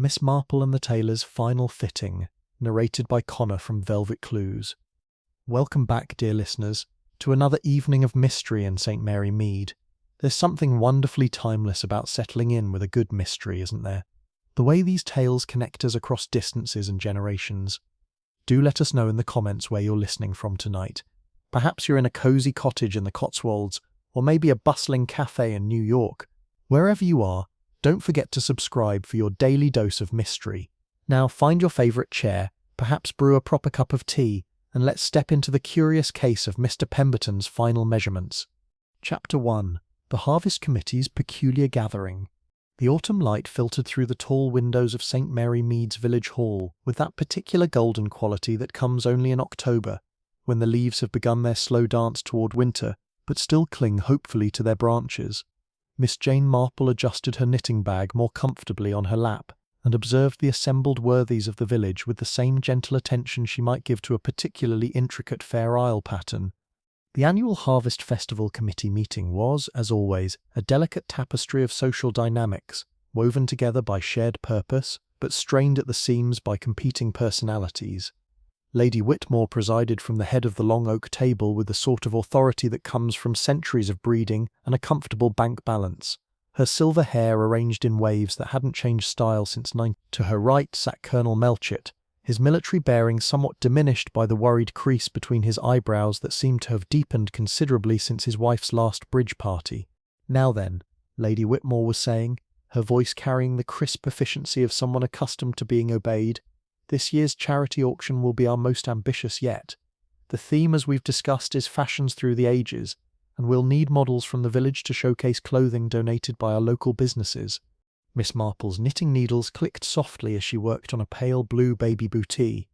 Miss Marple and the Tailor's Final Fitting, narrated by Connor from Velvet Clues. Welcome back, dear listeners, to another evening of mystery in St. Mary Mead. There's something wonderfully timeless about settling in with a good mystery, isn't there? The way these tales connect us across distances and generations. Do let us know in the comments where you're listening from tonight. Perhaps you're in a cozy cottage in the Cotswolds, or maybe a bustling cafe in New York. Wherever you are, don't forget to subscribe for your daily dose of mystery. Now find your favourite chair, perhaps brew a proper cup of tea, and let's step into the curious case of Mr. Pemberton's final measurements. Chapter 1. The Harvest Committee's Peculiar Gathering. The autumn light filtered through the tall windows of St. Mary Mead's village hall with that particular golden quality that comes only in October, when the leaves have begun their slow dance toward winter, but still cling hopefully to their branches. Miss Jane Marple adjusted her knitting bag more comfortably on her lap, and observed the assembled worthies of the village with the same gentle attention she might give to a particularly intricate Fair Isle pattern. The annual Harvest Festival Committee meeting was, as always, a delicate tapestry of social dynamics, woven together by shared purpose, but strained at the seams by competing personalities. Lady Whitmore presided from the head of the long oak table with the sort of authority that comes from centuries of breeding and a comfortable bank balance. Her silver hair arranged in waves that hadn't changed style since 9. To her right sat Colonel Melchett, his military bearing somewhat diminished by the worried crease between his eyebrows that seemed to have deepened considerably since his wife's last bridge party. "Now then," Lady Whitmore was saying, her voice carrying the crisp efficiency of someone accustomed to being obeyed, "this year's charity auction will be our most ambitious yet. The theme, as we've discussed, is fashions through the ages, and we'll need models from the village to showcase clothing donated by our local businesses." Miss Marple's knitting needles clicked softly as she worked on a pale blue baby bootie.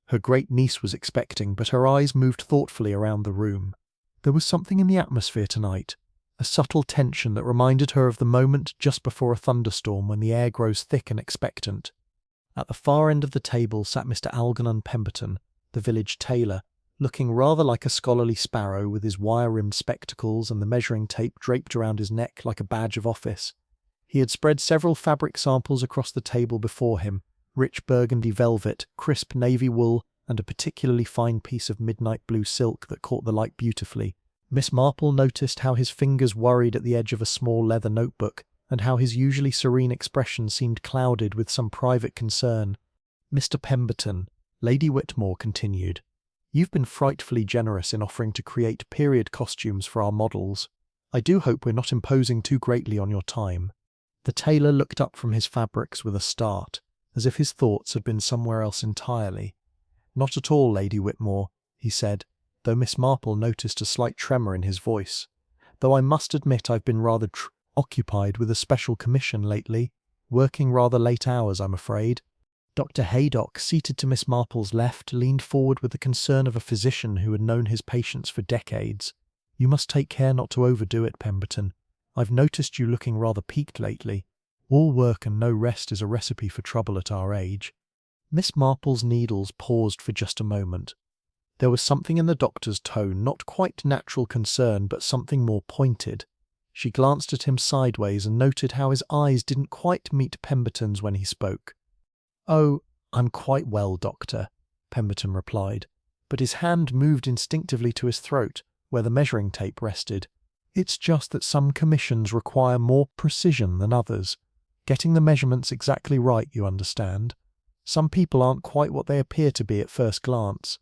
Her great-niece was expecting, but her eyes moved thoughtfully around the room. There was something in the atmosphere tonight, a subtle tension that reminded her of the moment just before a thunderstorm when the air grows thick and expectant. At the far end of the table sat Mr. Algernon Pemberton, the village tailor, looking rather like a scholarly sparrow with his wire-rimmed spectacles and the measuring tape draped around his neck like a badge of office. He had spread several fabric samples across the table before him, rich burgundy velvet, crisp navy wool, and a particularly fine piece of midnight blue silk that caught the light beautifully. Miss Marple noticed how his fingers worried at the edge of a small leather notebook, and how his usually serene expression seemed clouded with some private concern. "Mr. Pemberton," Lady Whitmore continued, "you've been frightfully generous in offering to create period costumes for our models. I do hope we're not imposing too greatly on your time." The tailor looked up from his fabrics with a start, as if his thoughts had been somewhere else entirely. "Not at all, Lady Whitmore," he said, though Miss Marple noticed a slight tremor in his voice. "Though I must admit I've been rather occupied with a special commission lately, working rather late hours, I'm afraid." Dr. Haydock, seated to Miss Marple's left, leaned forward with the concern of a physician who had known his patients for decades. "You must take care not to overdo it, Pemberton. I've noticed you looking rather peaked lately. All work and no rest is a recipe for trouble at our age." Miss Marple's needles paused for just a moment. There was something in the doctor's tone, not quite natural concern, but something more pointed. She glanced at him sideways and noted how his eyes didn't quite meet Pemberton's when he spoke. "Oh, I'm quite well, Doctor," Pemberton replied, but his hand moved instinctively to his throat, where the measuring tape rested. "It's just that some commissions require more precision than others. Getting the measurements exactly right, you understand. Some people aren't quite what they appear to be at first glance."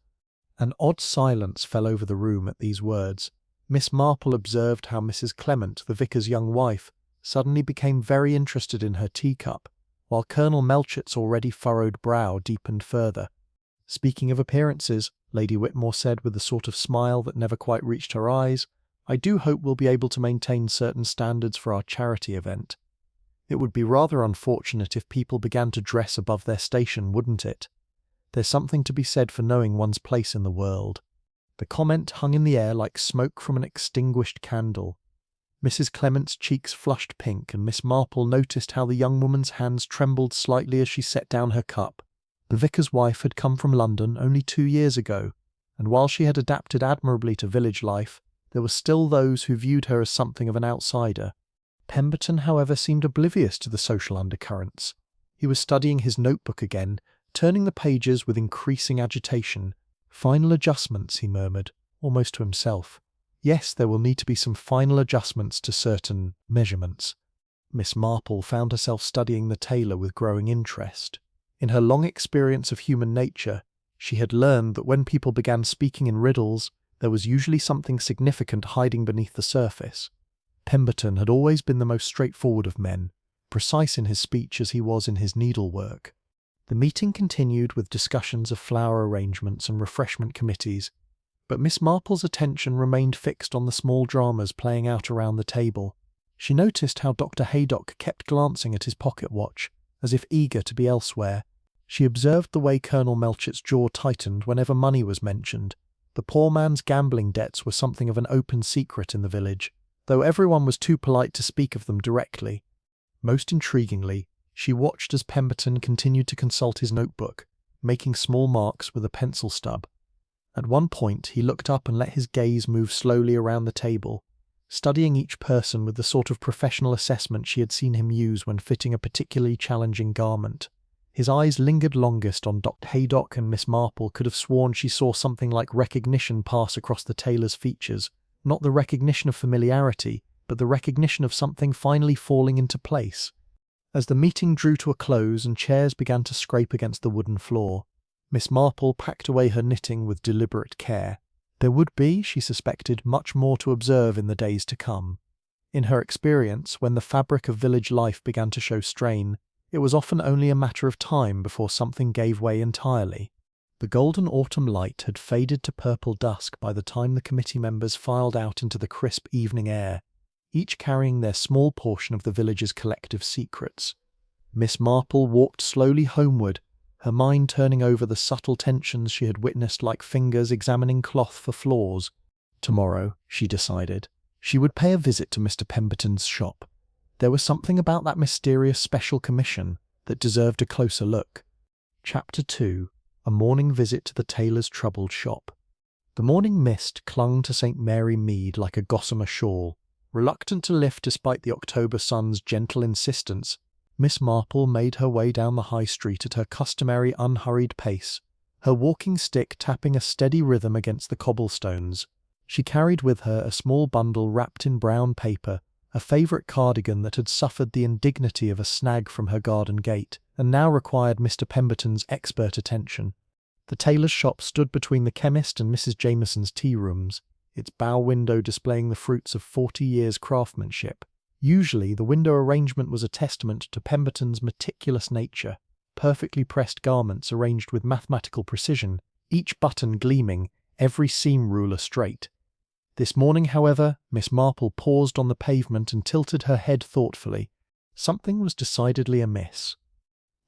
An odd silence fell over the room at these words. Miss Marple observed how Mrs. Clement, the vicar's young wife, suddenly became very interested in her teacup, while Colonel Melchett's already furrowed brow deepened further. "Speaking of appearances," Lady Whitmore said with a sort of smile that never quite reached her eyes, "I do hope we'll be able to maintain certain standards for our charity event. It would be rather unfortunate if people began to dress above their station, wouldn't it? There's something to be said for knowing one's place in the world." The comment hung in the air like smoke from an extinguished candle. Mrs. Clement's cheeks flushed pink, and Miss Marple noticed how the young woman's hands trembled slightly as she set down her cup. The vicar's wife had come from London only 2 years ago, and while she had adapted admirably to village life, there were still those who viewed her as something of an outsider. Pemberton, however, seemed oblivious to the social undercurrents. He was studying his notebook again, turning the pages with increasing agitation. "Final adjustments," he murmured, almost to himself. "Yes, there will need to be some final adjustments to certain measurements." Miss Marple found herself studying the tailor with growing interest. In her long experience of human nature, she had learned that when people began speaking in riddles, there was usually something significant hiding beneath the surface. Pemberton had always been the most straightforward of men, precise in his speech as he was in his needlework. The meeting continued with discussions of flower arrangements and refreshment committees, but Miss Marple's attention remained fixed on the small dramas playing out around the table. She noticed how Dr. Haydock kept glancing at his pocket watch, as if eager to be elsewhere. She observed the way Colonel Melchett's jaw tightened whenever money was mentioned. The poor man's gambling debts were something of an open secret in the village, though everyone was too polite to speak of them directly. Most intriguingly, she watched as Pemberton continued to consult his notebook, making small marks with a pencil stub. At one point, he looked up and let his gaze move slowly around the table, studying each person with the sort of professional assessment she had seen him use when fitting a particularly challenging garment. His eyes lingered longest on Dr. Haydock, and Miss Marple could have sworn she saw something like recognition pass across the tailor's features, not the recognition of familiarity, but the recognition of something finally falling into place. As the meeting drew to a close and chairs began to scrape against the wooden floor, Miss Marple packed away her knitting with deliberate care. There would be, she suspected, much more to observe in the days to come. In her experience, when the fabric of village life began to show strain, it was often only a matter of time before something gave way entirely. The golden autumn light had faded to purple dusk by the time the committee members filed out into the crisp evening air, each carrying their small portion of the village's collective secrets. Miss Marple walked slowly homeward, her mind turning over the subtle tensions she had witnessed like fingers examining cloth for flaws. Tomorrow, she decided, she would pay a visit to Mr. Pemberton's shop. There was something about that mysterious special commission that deserved a closer look. Chapter 2. A morning visit to the tailor's troubled shop. The morning mist clung to St. Mary Mead like a gossamer shawl. Reluctant to lift despite the October sun's gentle insistence, Miss Marple made her way down the high street at her customary unhurried pace, her walking stick tapping a steady rhythm against the cobblestones. She carried with her a small bundle wrapped in brown paper, a favourite cardigan that had suffered the indignity of a snag from her garden gate, and now required Mr. Pemberton's expert attention. The tailor's shop stood between the chemist and Mrs. Jameson's tea rooms, its bow window displaying the fruits of 40 years' craftsmanship. Usually, the window arrangement was a testament to Pemberton's meticulous nature, perfectly pressed garments arranged with mathematical precision, each button gleaming, every seam ruler straight. This morning, however, Miss Marple paused on the pavement and tilted her head thoughtfully. Something was decidedly amiss.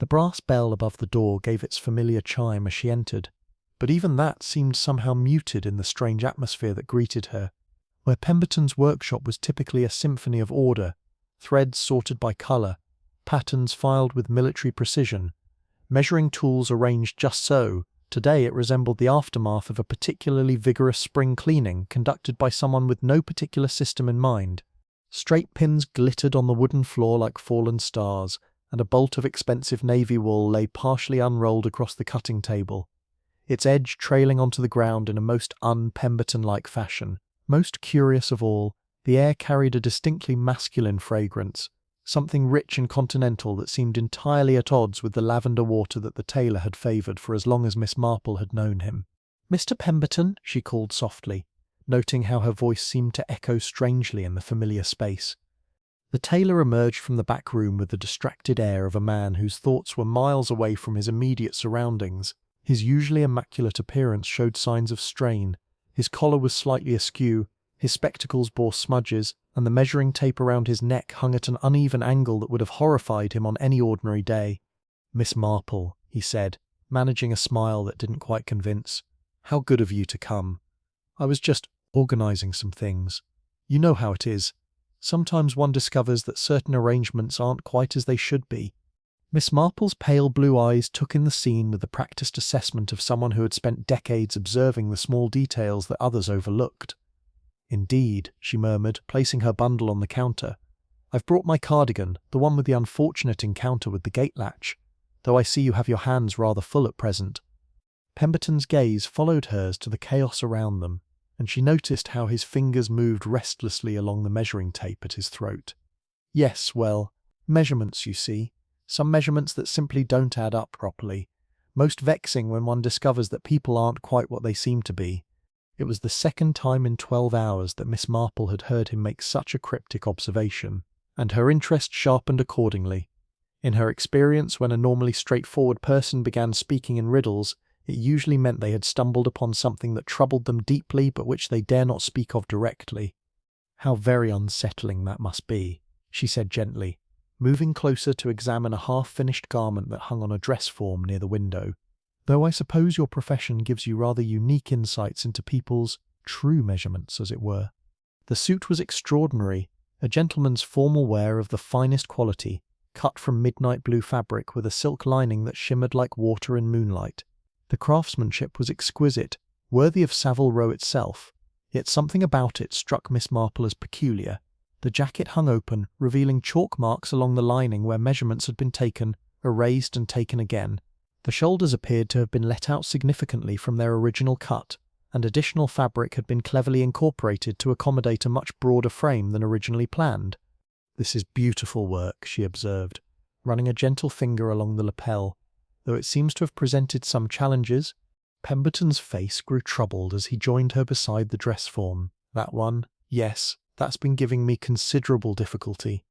The brass bell above the door gave its familiar chime as she entered, but even that seemed somehow muted in the strange atmosphere that greeted her. Where Pemberton's workshop was typically a symphony of order, threads sorted by colour, patterns filed with military precision, measuring tools arranged just so, today it resembled the aftermath of a particularly vigorous spring cleaning conducted by someone with no particular system in mind. Straight pins glittered on the wooden floor like fallen stars, and a bolt of expensive navy wool lay partially unrolled across the cutting table, its edge trailing onto the ground in a most un-Pemberton-like fashion. Most curious of all, the air carried a distinctly masculine fragrance, something rich and continental that seemed entirely at odds with the lavender water that the tailor had favoured for as long as Miss Marple had known him. "Mr. Pemberton," she called softly, noting how her voice seemed to echo strangely in the familiar space. The tailor emerged from the back room with the distracted air of a man whose thoughts were miles away from his immediate surroundings. His usually immaculate appearance showed signs of strain. His collar was slightly askew, his spectacles bore smudges, and the measuring tape around his neck hung at an uneven angle that would have horrified him on any ordinary day. "Miss Marple," he said, managing a smile that didn't quite convince. "How good of you to come. I was just organising some things. You know how it is. Sometimes one discovers that certain arrangements aren't quite as they should be." Miss Marple's pale blue eyes took in the scene with the practised assessment of someone who had spent decades observing the small details that others overlooked. "Indeed," she murmured, placing her bundle on the counter. "I've brought my cardigan, the one with the unfortunate encounter with the gate latch." though I see you have your hands rather full at present." Pemberton's gaze followed hers to the chaos around them, and she noticed how his fingers moved restlessly along the measuring tape at his throat. "Yes, well, measurements, you see. Some measurements that simply don't add up properly. Most vexing when one discovers that people aren't quite what they seem to be." It was the second time in 12 hours that Miss Marple had heard him make such a cryptic observation, and her interest sharpened accordingly. In her experience, when a normally straightforward person began speaking in riddles, it usually meant they had stumbled upon something that troubled them deeply but which they dare not speak of directly. "How very unsettling that must be," she said gently, moving closer to examine a half-finished garment that hung on a dress form near the window. "Though I suppose your profession gives you rather unique insights into people's true measurements, as it were." The suit was extraordinary, a gentleman's formal wear of the finest quality, cut from midnight blue fabric with a silk lining that shimmered like water in moonlight. The craftsmanship was exquisite, worthy of Savile Row itself, yet something about it struck Miss Marple as peculiar. The jacket hung open, revealing chalk marks along the lining where measurements had been taken, erased and taken again. The shoulders appeared to have been let out significantly from their original cut, and additional fabric had been cleverly incorporated to accommodate a much broader frame than originally planned. "This is beautiful work," she observed, running a gentle finger along the lapel, "though it seems to have presented some challenges." Pemberton's face grew troubled as he joined her beside the dress form. "That one? Yes, that's been giving me considerable difficulty.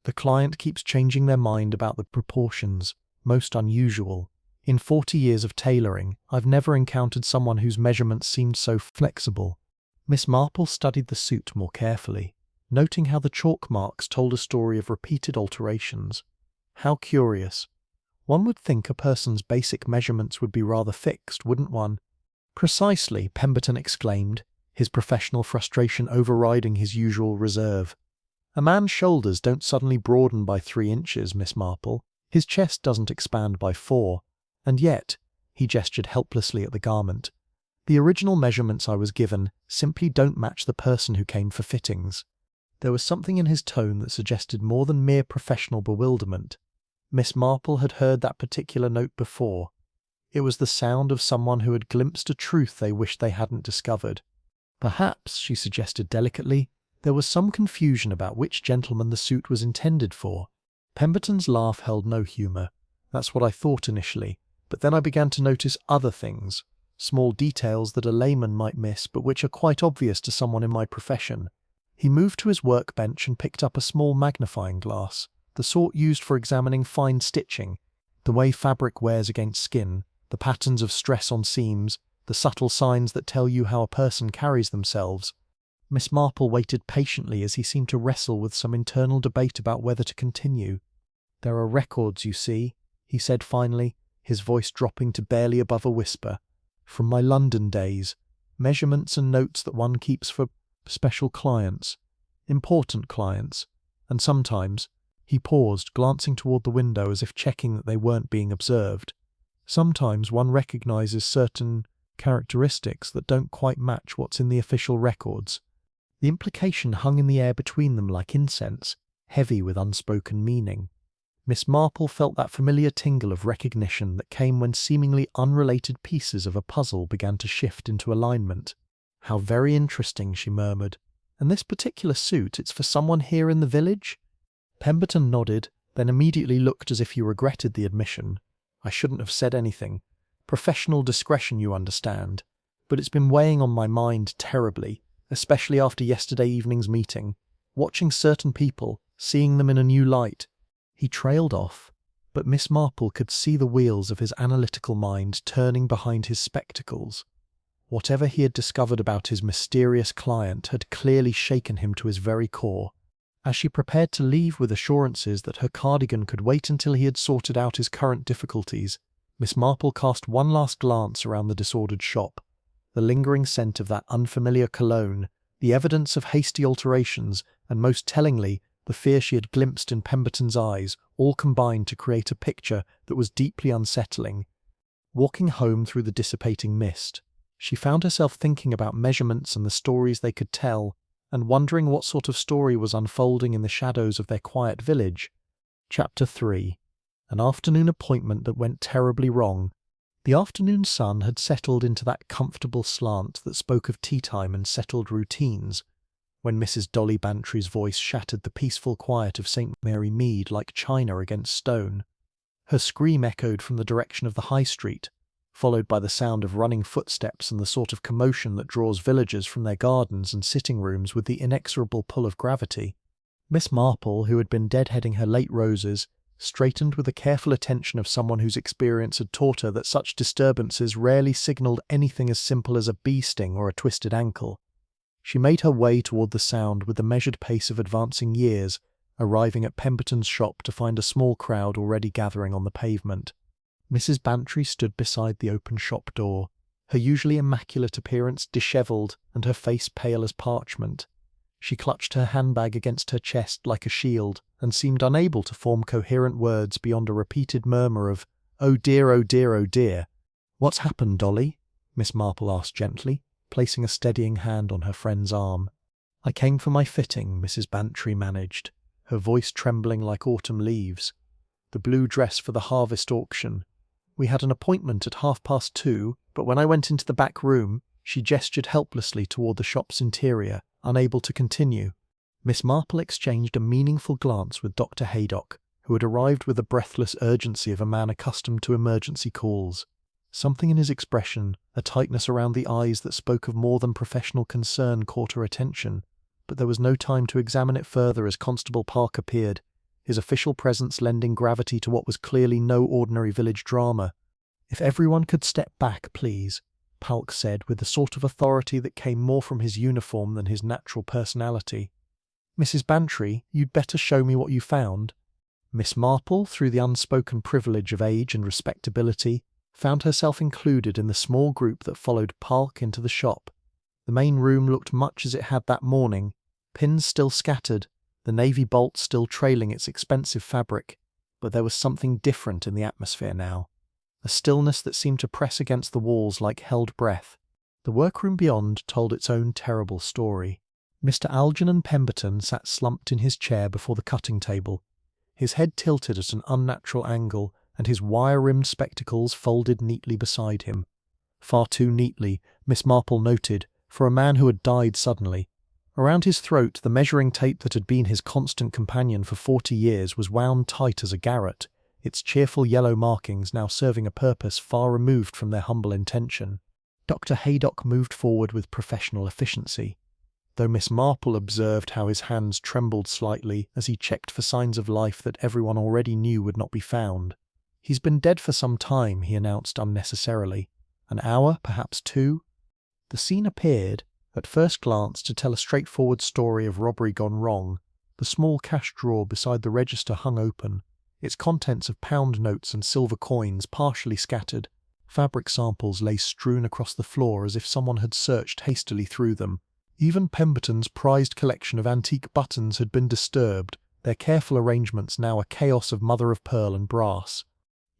The client keeps changing their mind about the proportions, most unusual. In 40 years of tailoring, I've never encountered someone whose measurements seemed so flexible." Miss Marple studied the suit more carefully, noting how the chalk marks told a story of repeated alterations. How curious. One would think a person's basic measurements would be rather fixed, wouldn't one? "Precisely," Pemberton exclaimed, his professional frustration overriding his usual reserve. "A man's shoulders don't suddenly broaden by 3 inches, Miss Marple. His chest doesn't expand by 4. And yet," he gestured helplessly at the garment, "the original measurements I was given simply don't match the person who came for fittings." There was something in his tone that suggested more than mere professional bewilderment. Miss Marple had heard that particular note before. It was the sound of someone who had glimpsed a truth they wished they hadn't discovered. "Perhaps," she suggested delicately, "there was some confusion about which gentleman the suit was intended for." Pemberton's laugh held no humour. "That's what I thought initially, but then I began to notice other things, small details that a layman might miss but which are quite obvious to someone in my profession." He moved to his workbench and picked up a small magnifying glass, the sort used for examining fine stitching, the way fabric wears against skin, the patterns of stress on seams, the subtle signs that tell you how a person carries themselves. Miss Marple waited patiently as he seemed to wrestle with some internal debate about whether to continue. "There are records, you see," he said finally, his voice dropping to barely above a whisper, "from my London days, measurements and notes that one keeps for special clients, important clients, and sometimes—" he paused, glancing toward the window as if checking that they weren't being observed. "Sometimes one recognizes certain characteristics that don't quite match what's in the official records." The implication hung in the air between them like incense, heavy with unspoken meaning. Miss Marple felt that familiar tingle of recognition that came when seemingly unrelated pieces of a puzzle began to shift into alignment. "How very interesting," she murmured. "And this particular suit, it's for someone here in the village?" Pemberton nodded, then immediately looked as if he regretted the admission. "I shouldn't have said anything. Professional discretion, you understand. But it's been weighing on my mind terribly, especially after yesterday evening's meeting. Watching certain people, seeing them in a new light." He trailed off, but Miss Marple could see the wheels of his analytical mind turning behind his spectacles. Whatever he had discovered about his mysterious client had clearly shaken him to his very core. As she prepared to leave with assurances that her cardigan could wait until he had sorted out his current difficulties, Miss Marple cast one last glance around the disordered shop. The lingering scent of that unfamiliar cologne, the evidence of hasty alterations, and most tellingly, the fear she had glimpsed in Pemberton's eyes, all combined to create a picture that was deeply unsettling. Walking home through the dissipating mist, she found herself thinking about measurements and the stories they could tell, and wondering what sort of story was unfolding in the shadows of their quiet village. Chapter 3. An afternoon appointment that went terribly wrong. The afternoon sun had settled into that comfortable slant that spoke of tea time and settled routines, when Mrs. Dolly Bantry's voice shattered the peaceful quiet of St. Mary Mead like china against stone. Her scream echoed from the direction of the high street, followed by the sound of running footsteps and the sort of commotion that draws villagers from their gardens and sitting rooms with the inexorable pull of gravity. Miss Marple, who had been deadheading her late roses, straightened with the careful attention of someone whose experience had taught her that such disturbances rarely signalled anything as simple as a bee sting or a twisted ankle. She made her way toward the sound with the measured pace of advancing years, arriving at Pemberton's shop to find a small crowd already gathering on the pavement. Mrs. Bantry stood beside the open shop door, her usually immaculate appearance dishevelled and her face pale as parchment. She clutched her handbag against her chest like a shield and seemed unable to form coherent words beyond a repeated murmur of, "Oh dear, oh dear, oh dear." "What's happened, Dolly?" Miss Marple asked gently, placing a steadying hand on her friend's arm. "I came for my fitting," Mrs. Bantry managed, her voice trembling like autumn leaves. "The blue dress for the harvest auction. We had an appointment at 2:30, but when I went into the back room," she gestured helplessly toward the shop's interior, unable to continue. Miss Marple exchanged a meaningful glance with Dr. Haydock, who had arrived with the breathless urgency of a man accustomed to emergency calls. Something in his expression, a tightness around the eyes that spoke of more than professional concern, caught her attention, but there was no time to examine it further as Constable Park appeared, his official presence lending gravity to what was clearly no ordinary village drama. "If everyone could step back, please," Palk said with the sort of authority that came more from his uniform than his natural personality. "Mrs. Bantry, you'd better show me what you found." Miss Marple, through the unspoken privilege of age and respectability, found herself included in the small group that followed Palk into the shop. The main room looked much as it had that morning, pins still scattered, the navy bolt still trailing its expensive fabric, but there was something different in the atmosphere now, a stillness that seemed to press against the walls like held breath. The workroom beyond told its own terrible story. Mr. Algernon Pemberton sat slumped in his chair before the cutting table, his head tilted at an unnatural angle and his wire-rimmed spectacles folded neatly beside him. Far too neatly, Miss Marple noted, for a man who had died suddenly. Around his throat, the measuring tape that had been his constant companion for 40 years was wound tight as a garrote, its cheerful yellow markings now serving a purpose far removed from their humble intention. Dr. Haydock moved forward with professional efficiency, though Miss Marple observed how his hands trembled slightly as he checked for signs of life that everyone already knew would not be found. "He's been dead for some time," he announced unnecessarily. "An hour, perhaps 2. The scene appeared, at first glance, to tell a straightforward story of robbery gone wrong. The small cash drawer beside the register hung open, its contents of pound notes and silver coins partially scattered. Fabric samples lay strewn across the floor as if someone had searched hastily through them. Even Pemberton's prized collection of antique buttons had been disturbed, their careful arrangements now a chaos of mother-of-pearl and brass.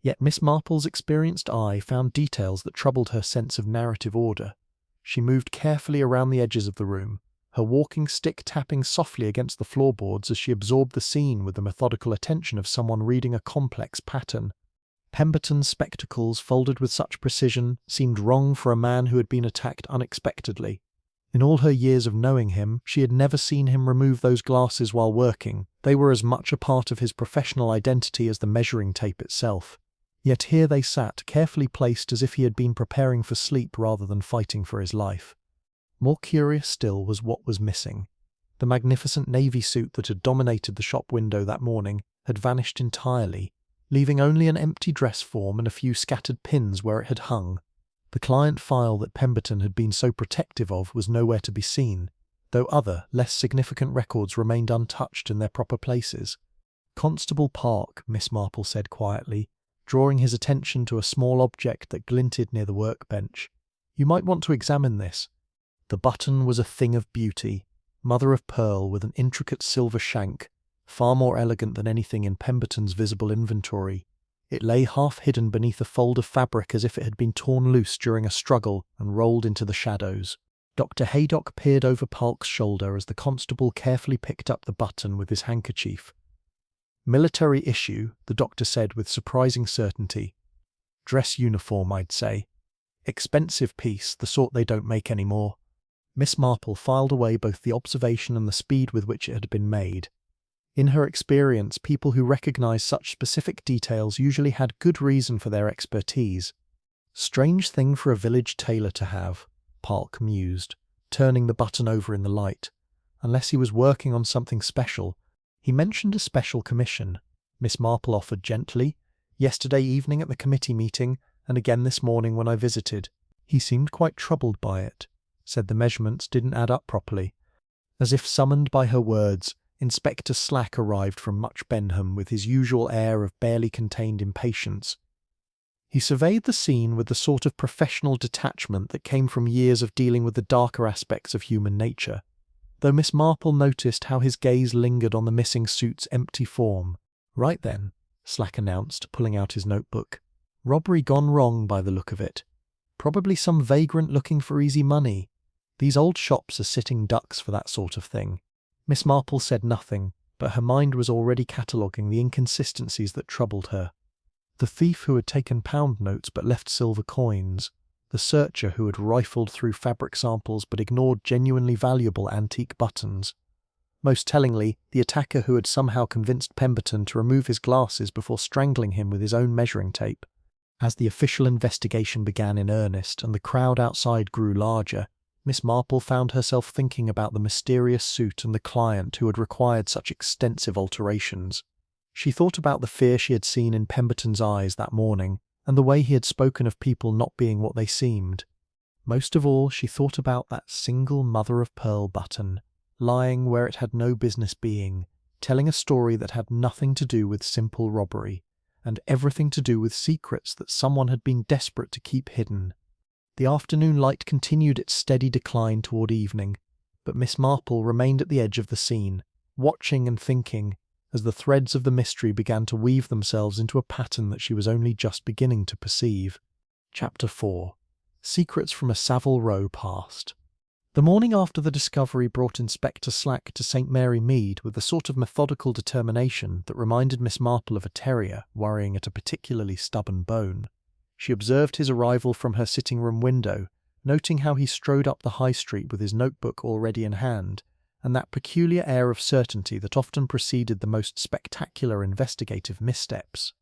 Yet Miss Marple's experienced eye found details that troubled her sense of narrative order. She moved carefully around the edges of the room, her walking stick tapping softly against the floorboards as she absorbed the scene with the methodical attention of someone reading a complex pattern. Pemberton's spectacles, folded with such precision, seemed wrong for a man who had been attacked unexpectedly. In all her years of knowing him, she had never seen him remove those glasses while working. They were as much a part of his professional identity as the measuring tape itself. Yet here they sat, carefully placed as if he had been preparing for sleep rather than fighting for his life. More curious still was what was missing. The magnificent navy suit that had dominated the shop window that morning had vanished entirely, leaving only an empty dress form and a few scattered pins where it had hung. The client file that Pemberton had been so protective of was nowhere to be seen, though other, less significant records remained untouched in their proper places. "Constable Park," Miss Marple said quietly, drawing his attention to a small object that glinted near the workbench. "You might want to examine this." The button was a thing of beauty, mother of pearl with an intricate silver shank, far more elegant than anything in Pemberton's visible inventory. It lay half hidden beneath a fold of fabric as if it had been torn loose during a struggle and rolled into the shadows. Dr. Haydock peered over Park's shoulder as the constable carefully picked up the button with his handkerchief. Military issue, the doctor said with surprising certainty. Dress uniform, I'd say. Expensive piece, the sort they don't make anymore. Miss Marple filed away both the observation and the speed with which it had been made. In her experience, people who recognized such specific details usually had good reason for their expertise. Strange thing for a village tailor to have, Park mused, turning the button over in the light. Unless he was working on something special. He mentioned a special commission, Miss Marple offered gently, yesterday evening at the committee meeting, and again this morning when I visited. He seemed quite troubled by it, said the measurements didn't add up properly. As if summoned by her words, Inspector Slack arrived from Much Benham with his usual air of barely contained impatience. He surveyed the scene with the sort of professional detachment that came from years of dealing with the darker aspects of human nature, though Miss Marple noticed how his gaze lingered on the missing suit's empty form. Right then, Slack announced, pulling out his notebook. Robbery gone wrong by the look of it. Probably some vagrant looking for easy money. These old shops are sitting ducks for that sort of thing. Miss Marple said nothing, but her mind was already cataloguing the inconsistencies that troubled her. The thief who had taken pound notes but left silver coins. The searcher who had rifled through fabric samples but ignored genuinely valuable antique buttons. Most tellingly, the attacker who had somehow convinced Pemberton to remove his glasses before strangling him with his own measuring tape. As the official investigation began in earnest and the crowd outside grew larger, Miss Marple found herself thinking about the mysterious suit and the client who had required such extensive alterations. She thought about the fear she had seen in Pemberton's eyes that morning, and the way he had spoken of people not being what they seemed. Most of all, she thought about that single mother-of-pearl button, lying where it had no business being, telling a story that had nothing to do with simple robbery, and everything to do with secrets that someone had been desperate to keep hidden. The afternoon light continued its steady decline toward evening, but Miss Marple remained at the edge of the scene, watching and thinking, as the threads of the mystery began to weave themselves into a pattern that she was only just beginning to perceive. Chapter 4. Secrets from a Savile Row Past. The morning after the discovery brought Inspector Slack to St. Mary Mead with a sort of methodical determination that reminded Miss Marple of a terrier worrying at a particularly stubborn bone. She observed his arrival from her sitting-room window, noting how he strode up the high street with his notebook already in hand, and that peculiar air of certainty that often preceded the most spectacular investigative missteps.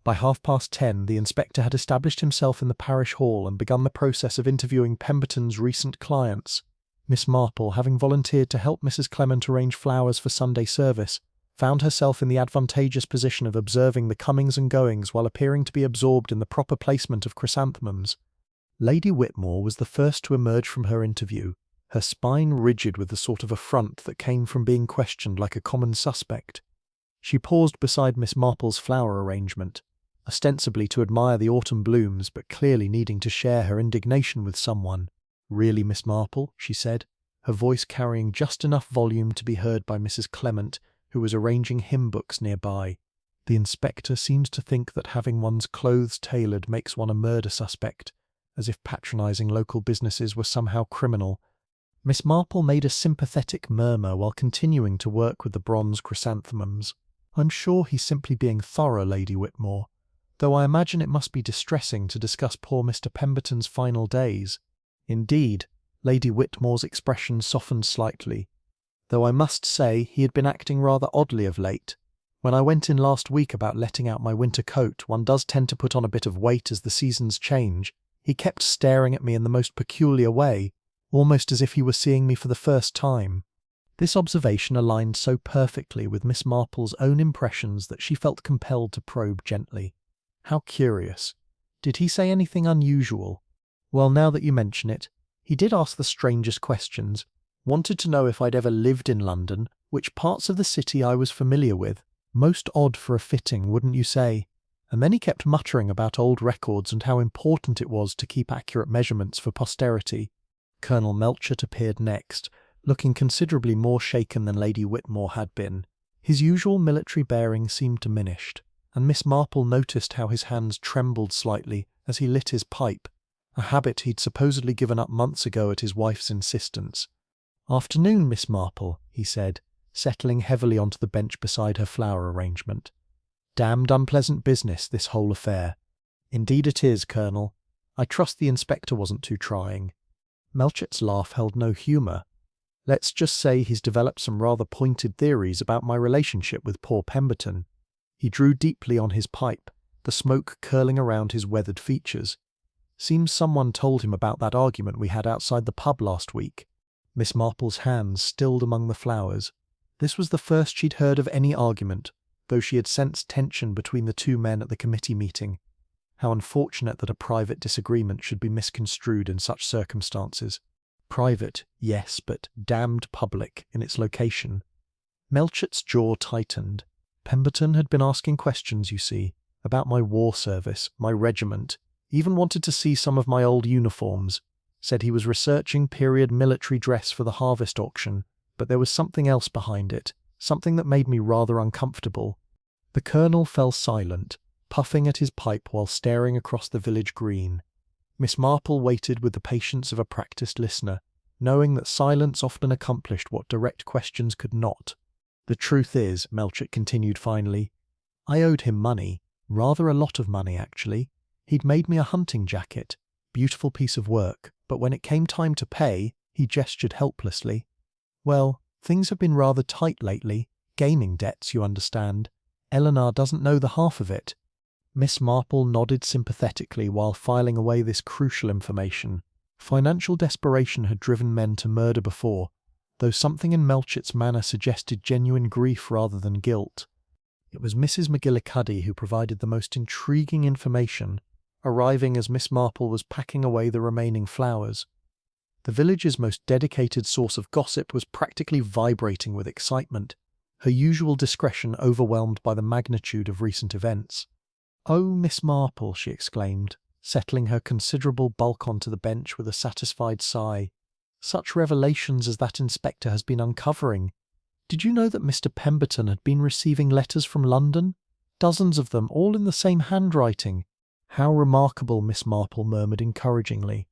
By 10:30, the inspector had established himself in the parish hall and begun the process of interviewing Pemberton's recent clients. Miss Marple, having volunteered to help Mrs. Clement arrange flowers for Sunday service, found herself in the advantageous position of observing the comings and goings while appearing to be absorbed in the proper placement of chrysanthemums. Lady Whitmore was the first to emerge from her interview, her spine rigid with the sort of affront that came from being questioned like a common suspect. She paused beside Miss Marple's flower arrangement, ostensibly to admire the autumn blooms, but clearly needing to share her indignation with someone. "Really, Miss Marple?" she said, her voice carrying just enough volume to be heard by Mrs. Clement, who was arranging hymn books nearby. "The inspector seems to think that having one's clothes tailored makes one a murder suspect, as if patronizing local businesses were somehow criminal." Miss Marple made a sympathetic murmur while continuing to work with the bronze chrysanthemums. "I'm sure he's simply being thorough, Lady Whitmore, though I imagine it must be distressing to discuss poor Mr. Pemberton's final days." Indeed, Lady Whitmore's expression softened slightly, though I must say he had been acting rather oddly of late. When I went in last week about letting out my winter coat, one does tend to put on a bit of weight as the seasons change. He kept staring at me in the most peculiar way, almost as if he were seeing me for the first time. This observation aligned so perfectly with Miss Marple's own impressions that she felt compelled to probe gently. "How curious. Did he say anything unusual?" "Well, now that you mention it, he did ask the strangest questions. Wanted to know if I'd ever lived in London, which parts of the city I was familiar with. Most odd for a fitting, wouldn't you say? And then he kept muttering about old records and how important it was to keep accurate measurements for posterity." Colonel Melchett appeared next, looking considerably more shaken than Lady Whitmore had been. His usual military bearing seemed diminished, and Miss Marple noticed how his hands trembled slightly as he lit his pipe, a habit he'd supposedly given up months ago at his wife's insistence. "Afternoon, Miss Marple," he said, settling heavily onto the bench beside her flower arrangement. "Damned unpleasant business, this whole affair." "Indeed it is, Colonel. I trust the inspector wasn't too trying." Melchett's laugh held no humour. "Let's just say he's developed some rather pointed theories about my relationship with poor Pemberton." He drew deeply on his pipe, the smoke curling around his weathered features. "Seems someone told him about that argument we had outside the pub last week." Miss Marple's hands stilled among the flowers. This was the first she'd heard of any argument, though she had sensed tension between the two men at the committee meeting. How unfortunate that a private disagreement should be misconstrued in such circumstances. Private, yes, but damned public in its location. Melchett's jaw tightened. Pemberton had been asking questions, you see, about my war service, my regiment, even wanted to see some of my old uniforms, said he was researching period military dress for the harvest auction, but there was something else behind it, something that made me rather uncomfortable. The Colonel fell silent, puffing at his pipe while staring across the village green. Miss Marple waited with the patience of a practised listener, knowing that silence often accomplished what direct questions could not. "The truth is," Melchett continued finally, "I owed him money, rather a lot of money actually. He'd made me a hunting jacket, beautiful piece of work, but when it came time to pay, he gestured helplessly. Well, things have been rather tight lately, gaming debts, you understand. Eleanor doesn't know the half of it." Miss Marple nodded sympathetically while filing away this crucial information. Financial desperation had driven men to murder before, though something in Melchett's manner suggested genuine grief rather than guilt. It was Mrs. McGillicuddy who provided the most intriguing information, arriving as Miss Marple was packing away the remaining flowers. The village's most dedicated source of gossip was practically vibrating with excitement, her usual discretion overwhelmed by the magnitude of recent events. "Oh, Miss Marple," she exclaimed, settling her considerable bulk onto the bench with a satisfied sigh. "Such revelations as that inspector has been uncovering. Did you know that Mr. Pemberton had been receiving letters from London? Dozens of them, all in the same handwriting." "How remarkable," Miss Marple murmured encouragingly.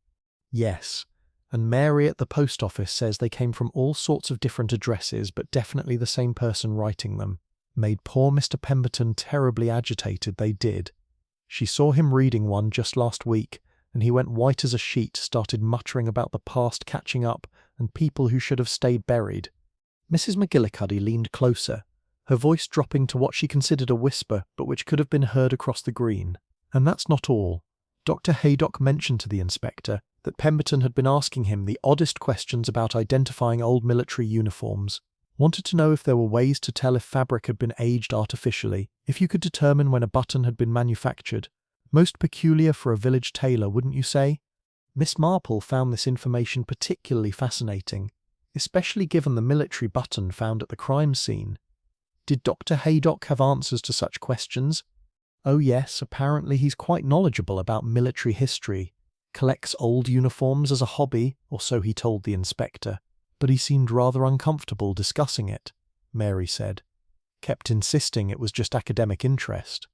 "Yes, and Mary at the post office says they came from all sorts of different addresses, but definitely the same person writing them. Made poor Mr. Pemberton terribly agitated, they did. She saw him reading one just last week, and he went white as a sheet, started muttering about the past catching up and people who should have stayed buried." Mrs. McGillicuddy leaned closer, her voice dropping to what she considered a whisper, but which could have been heard across the green. "And that's not all. Dr. Haydock mentioned to the inspector that Pemberton had been asking him the oddest questions about identifying old military uniforms. Wanted to know if there were ways to tell if fabric had been aged artificially, if you could determine when a button had been manufactured. Most peculiar for a village tailor, wouldn't you say?" Miss Marple found this information particularly fascinating, especially given the military button found at the crime scene. Did Dr. Haydock have answers to such questions? "Oh yes, apparently he's quite knowledgeable about military history. Collects old uniforms as a hobby, or so he told the inspector. But he seemed rather uncomfortable discussing it," Mary said. "Kept insisting it was just academic interest."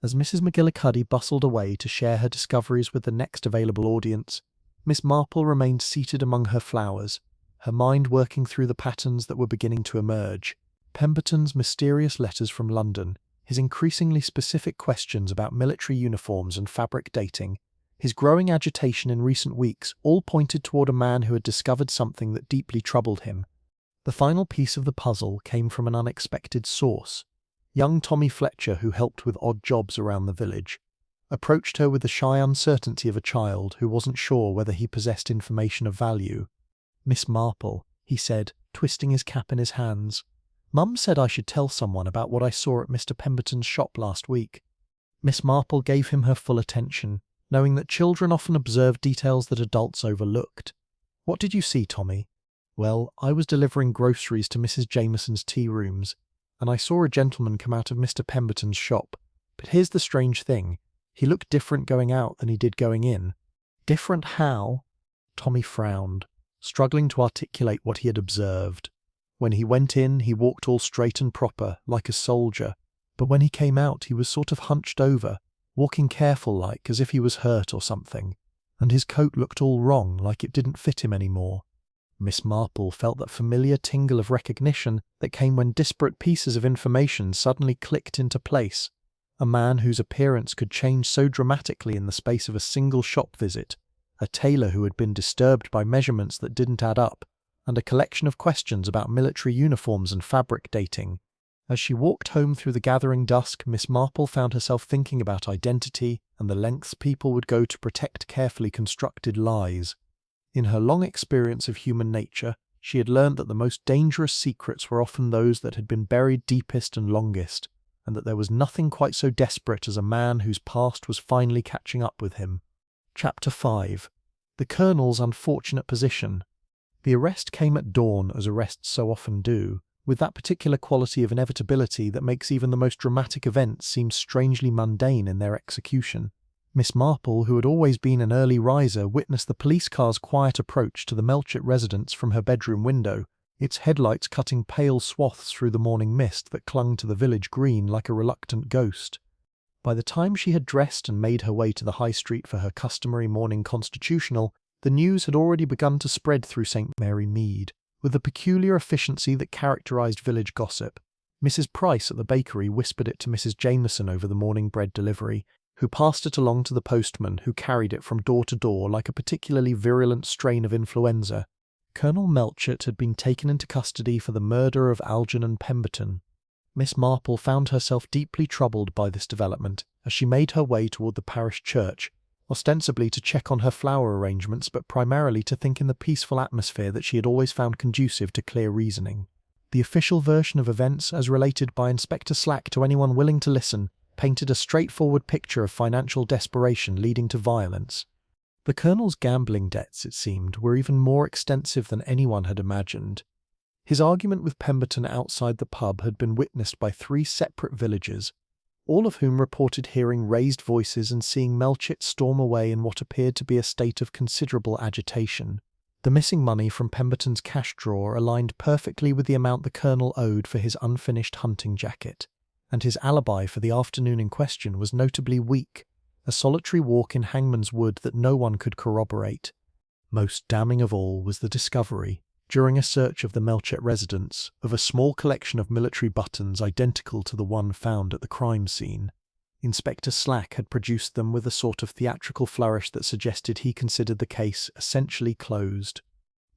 As Mrs. McGillicuddy bustled away to share her discoveries with the next available audience, Miss Marple remained seated among her flowers, her mind working through the patterns that were beginning to emerge. Pemberton's mysterious letters from London, his increasingly specific questions about military uniforms and fabric dating, his growing agitation in recent weeks all pointed toward a man who had discovered something that deeply troubled him. The final piece of the puzzle came from an unexpected source. Young Tommy Fletcher, who helped with odd jobs around the village, approached her with the shy uncertainty of a child who wasn't sure whether he possessed information of value. "Miss Marple," he said, twisting his cap in his hands, "Mum said I should tell someone about what I saw at Mr. Pemberton's shop last week." Miss Marple gave him her full attention, knowing that children often observe details that adults overlooked. "What did you see, Tommy?" "Well, I was delivering groceries to Mrs. Jameson's tea rooms, and I saw a gentleman come out of Mr. Pemberton's shop. But here's the strange thing. He looked different going out than he did going in." "Different how?" Tommy frowned, struggling to articulate what he had observed. "When he went in, he walked all straight and proper, like a soldier. But when he came out, he was sort of hunched over, walking careful-like, as if he was hurt or something. And his coat looked all wrong, like it didn't fit him anymore." Miss Marple felt that familiar tingle of recognition that came when disparate pieces of information suddenly clicked into place. A man whose appearance could change so dramatically in the space of a single shop visit, a tailor who had been disturbed by measurements that didn't add up, and a collection of questions about military uniforms and fabric dating. As she walked home through the gathering dusk, Miss Marple found herself thinking about identity and the lengths people would go to protect carefully constructed lies. In her long experience of human nature, she had learned that the most dangerous secrets were often those that had been buried deepest and longest, and that there was nothing quite so desperate as a man whose past was finally catching up with him. Chapter 5. The Colonel's Unfortunate Position. The arrest came at dawn, as arrests so often do, with that particular quality of inevitability that makes even the most dramatic events seem strangely mundane in their execution. Miss Marple, who had always been an early riser, witnessed the police car's quiet approach to the Melchett residence from her bedroom window, its headlights cutting pale swaths through the morning mist that clung to the village green like a reluctant ghost. By the time she had dressed and made her way to the high street for her customary morning constitutional, the news had already begun to spread through St. Mary Mead, with the peculiar efficiency that characterized village gossip. Mrs. Price at the bakery whispered it to Mrs. Jameson over the morning bread delivery, who passed it along to the postman, who carried it from door to door like a particularly virulent strain of influenza. Colonel Melchett had been taken into custody for the murder of Algernon Pemberton. Miss Marple found herself deeply troubled by this development as she made her way toward the parish church, ostensibly to check on her flower arrangements, but primarily to think in the peaceful atmosphere that she had always found conducive to clear reasoning. The official version of events, as related by Inspector Slack to anyone willing to listen, painted a straightforward picture of financial desperation leading to violence. The Colonel's gambling debts, it seemed, were even more extensive than anyone had imagined. His argument with Pemberton outside the pub had been witnessed by 3 separate villagers, all of whom reported hearing raised voices and seeing Melchett storm away in what appeared to be a state of considerable agitation. The missing money from Pemberton's cash drawer aligned perfectly with the amount the Colonel owed for his unfinished hunting jacket, and his alibi for the afternoon in question was notably weak, a solitary walk in Hangman's Wood that no one could corroborate. Most damning of all was the discovery, during a search of the Melchett residence, of a small collection of military buttons identical to the one found at the crime scene. Inspector Slack had produced them with a sort of theatrical flourish that suggested he considered the case essentially closed.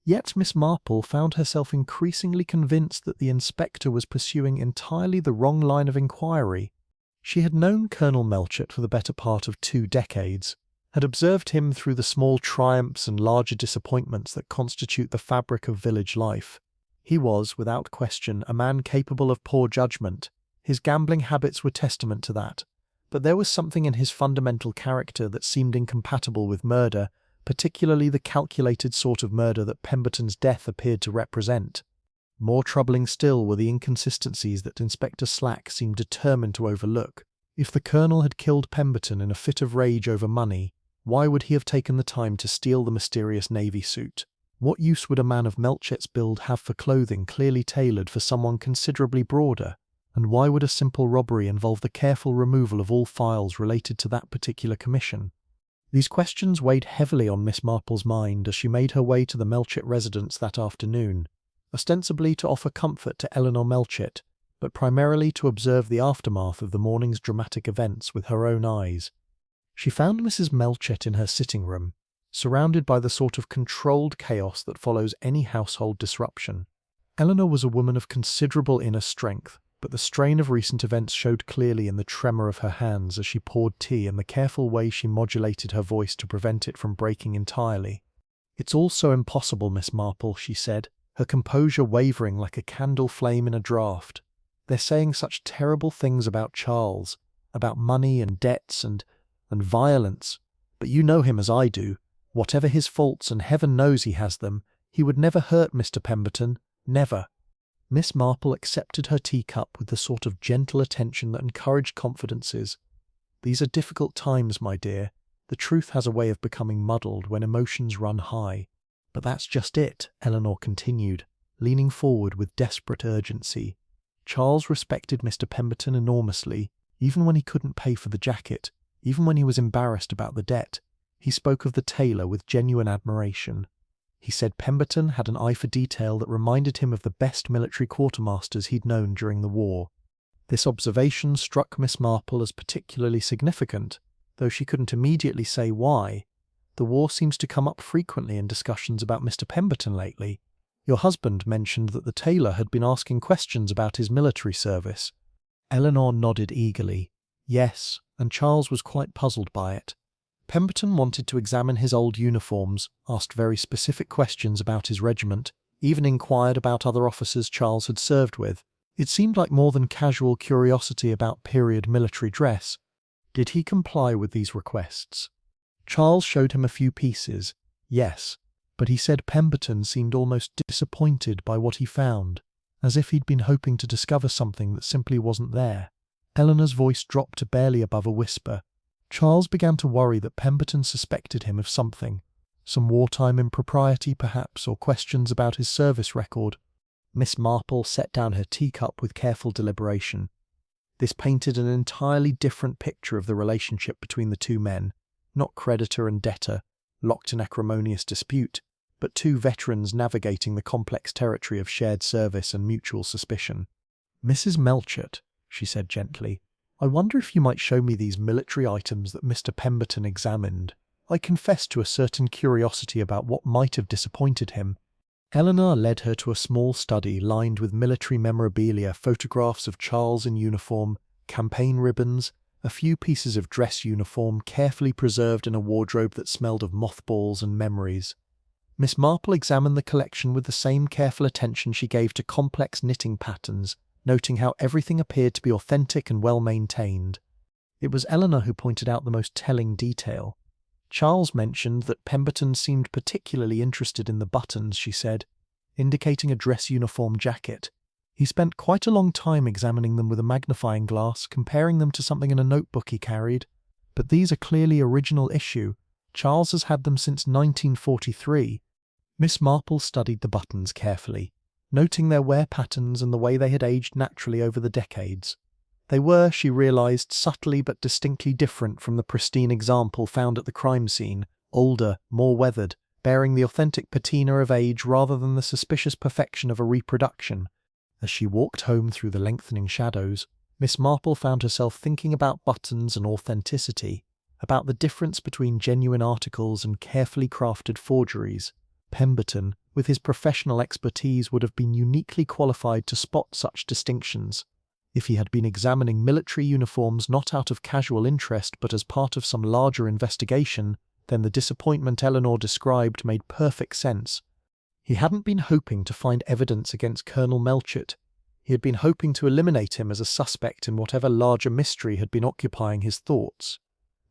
Yet Miss Marple found herself increasingly convinced that the inspector was pursuing entirely the wrong line of inquiry. She had known Colonel Melchett for the better part of 2 decades, had observed him through the small triumphs and larger disappointments that constitute the fabric of village life. He was, without question, a man capable of poor judgment. His gambling habits were testament to that. But there was something in his fundamental character that seemed incompatible with murder, particularly the calculated sort of murder that Pemberton's death appeared to represent. More troubling still were the inconsistencies that Inspector Slack seemed determined to overlook. If the Colonel had killed Pemberton in a fit of rage over money, why would he have taken the time to steal the mysterious navy suit? What use would a man of Melchett's build have for clothing clearly tailored for someone considerably broader? And why would a simple robbery involve the careful removal of all files related to that particular commission? These questions weighed heavily on Miss Marple's mind as she made her way to the Melchett residence that afternoon, ostensibly to offer comfort to Eleanor Melchett, but primarily to observe the aftermath of the morning's dramatic events with her own eyes. She found Mrs. Melchett in her sitting room, surrounded by the sort of controlled chaos that follows any household disruption. Eleanor was a woman of considerable inner strength, but the strain of recent events showed clearly in the tremor of her hands as she poured tea and the careful way she modulated her voice to prevent it from breaking entirely. "It's all so impossible, Miss Marple," she said, her composure wavering like a candle flame in a draught. "They're saying such terrible things about Charles, about money and debts and violence. But you know him as I do. Whatever his faults, and heaven knows he has them, he would never hurt Mr. Pemberton. Never." Miss Marple accepted her teacup with the sort of gentle attention that encouraged confidences. "These are difficult times, my dear. The truth has a way of becoming muddled when emotions run high." "But that's just it," Eleanor continued, leaning forward with desperate urgency. "Charles respected Mr. Pemberton enormously, even when he couldn't pay for the jacket, even when he was embarrassed about the debt. He spoke of the tailor with genuine admiration. He said Pemberton had an eye for detail that reminded him of the best military quartermasters he'd known during the war. This observation struck Miss Marple as particularly significant, though she couldn't immediately say why. The war seems to come up frequently in discussions about Mr. Pemberton lately. Your husband mentioned that the tailor had been asking questions about his military service. Eleanor nodded eagerly. Yes, and Charles was quite puzzled by it. Pemberton wanted to examine his old uniforms, asked very specific questions about his regiment, even inquired about other officers Charles had served with. It seemed like more than casual curiosity about period military dress. Did he comply with these requests? Charles showed him a few pieces, yes, but he said Pemberton seemed almost disappointed by what he found, as if he'd been hoping to discover something that simply wasn't there. Eleanor's voice dropped to barely above a whisper. Charles began to worry that Pemberton suspected him of something, some wartime impropriety perhaps, or questions about his service record. Miss Marple set down her teacup with careful deliberation. This painted an entirely different picture of the relationship between the two men, not creditor and debtor, locked in acrimonious dispute, but two veterans navigating the complex territory of shared service and mutual suspicion. "Mrs. Melchett," she said gently, "I wonder if you might show me these military items that Mr. Pemberton examined. I confess to a certain curiosity about what might have disappointed him." Eleanor led her to a small study lined with military memorabilia, photographs of Charles in uniform, campaign ribbons, a few pieces of dress uniform carefully preserved in a wardrobe that smelled of mothballs and memories. Miss Marple examined the collection with the same careful attention she gave to complex knitting patterns, noting how everything appeared to be authentic and well-maintained. It was Eleanor who pointed out the most telling detail. Charles mentioned that Pemberton seemed particularly interested in the buttons, she said, indicating a dress uniform jacket. He spent quite a long time examining them with a magnifying glass, comparing them to something in a notebook he carried. But these are clearly original issue. Charles has had them since 1943. Miss Marple studied the buttons carefully, noting their wear patterns and the way they had aged naturally over the decades. They were, she realized, subtly but distinctly different from the pristine example found at the crime scene, older, more weathered, bearing the authentic patina of age rather than the suspicious perfection of a reproduction. As she walked home through the lengthening shadows, Miss Marple found herself thinking about buttons and authenticity, about the difference between genuine articles and carefully crafted forgeries. Pemberton, with his professional expertise, would have been uniquely qualified to spot such distinctions. If he had been examining military uniforms not out of casual interest but as part of some larger investigation, then the disappointment Eleanor described made perfect sense. He hadn't been hoping to find evidence against Colonel Melchett. He had been hoping to eliminate him as a suspect in whatever larger mystery had been occupying his thoughts.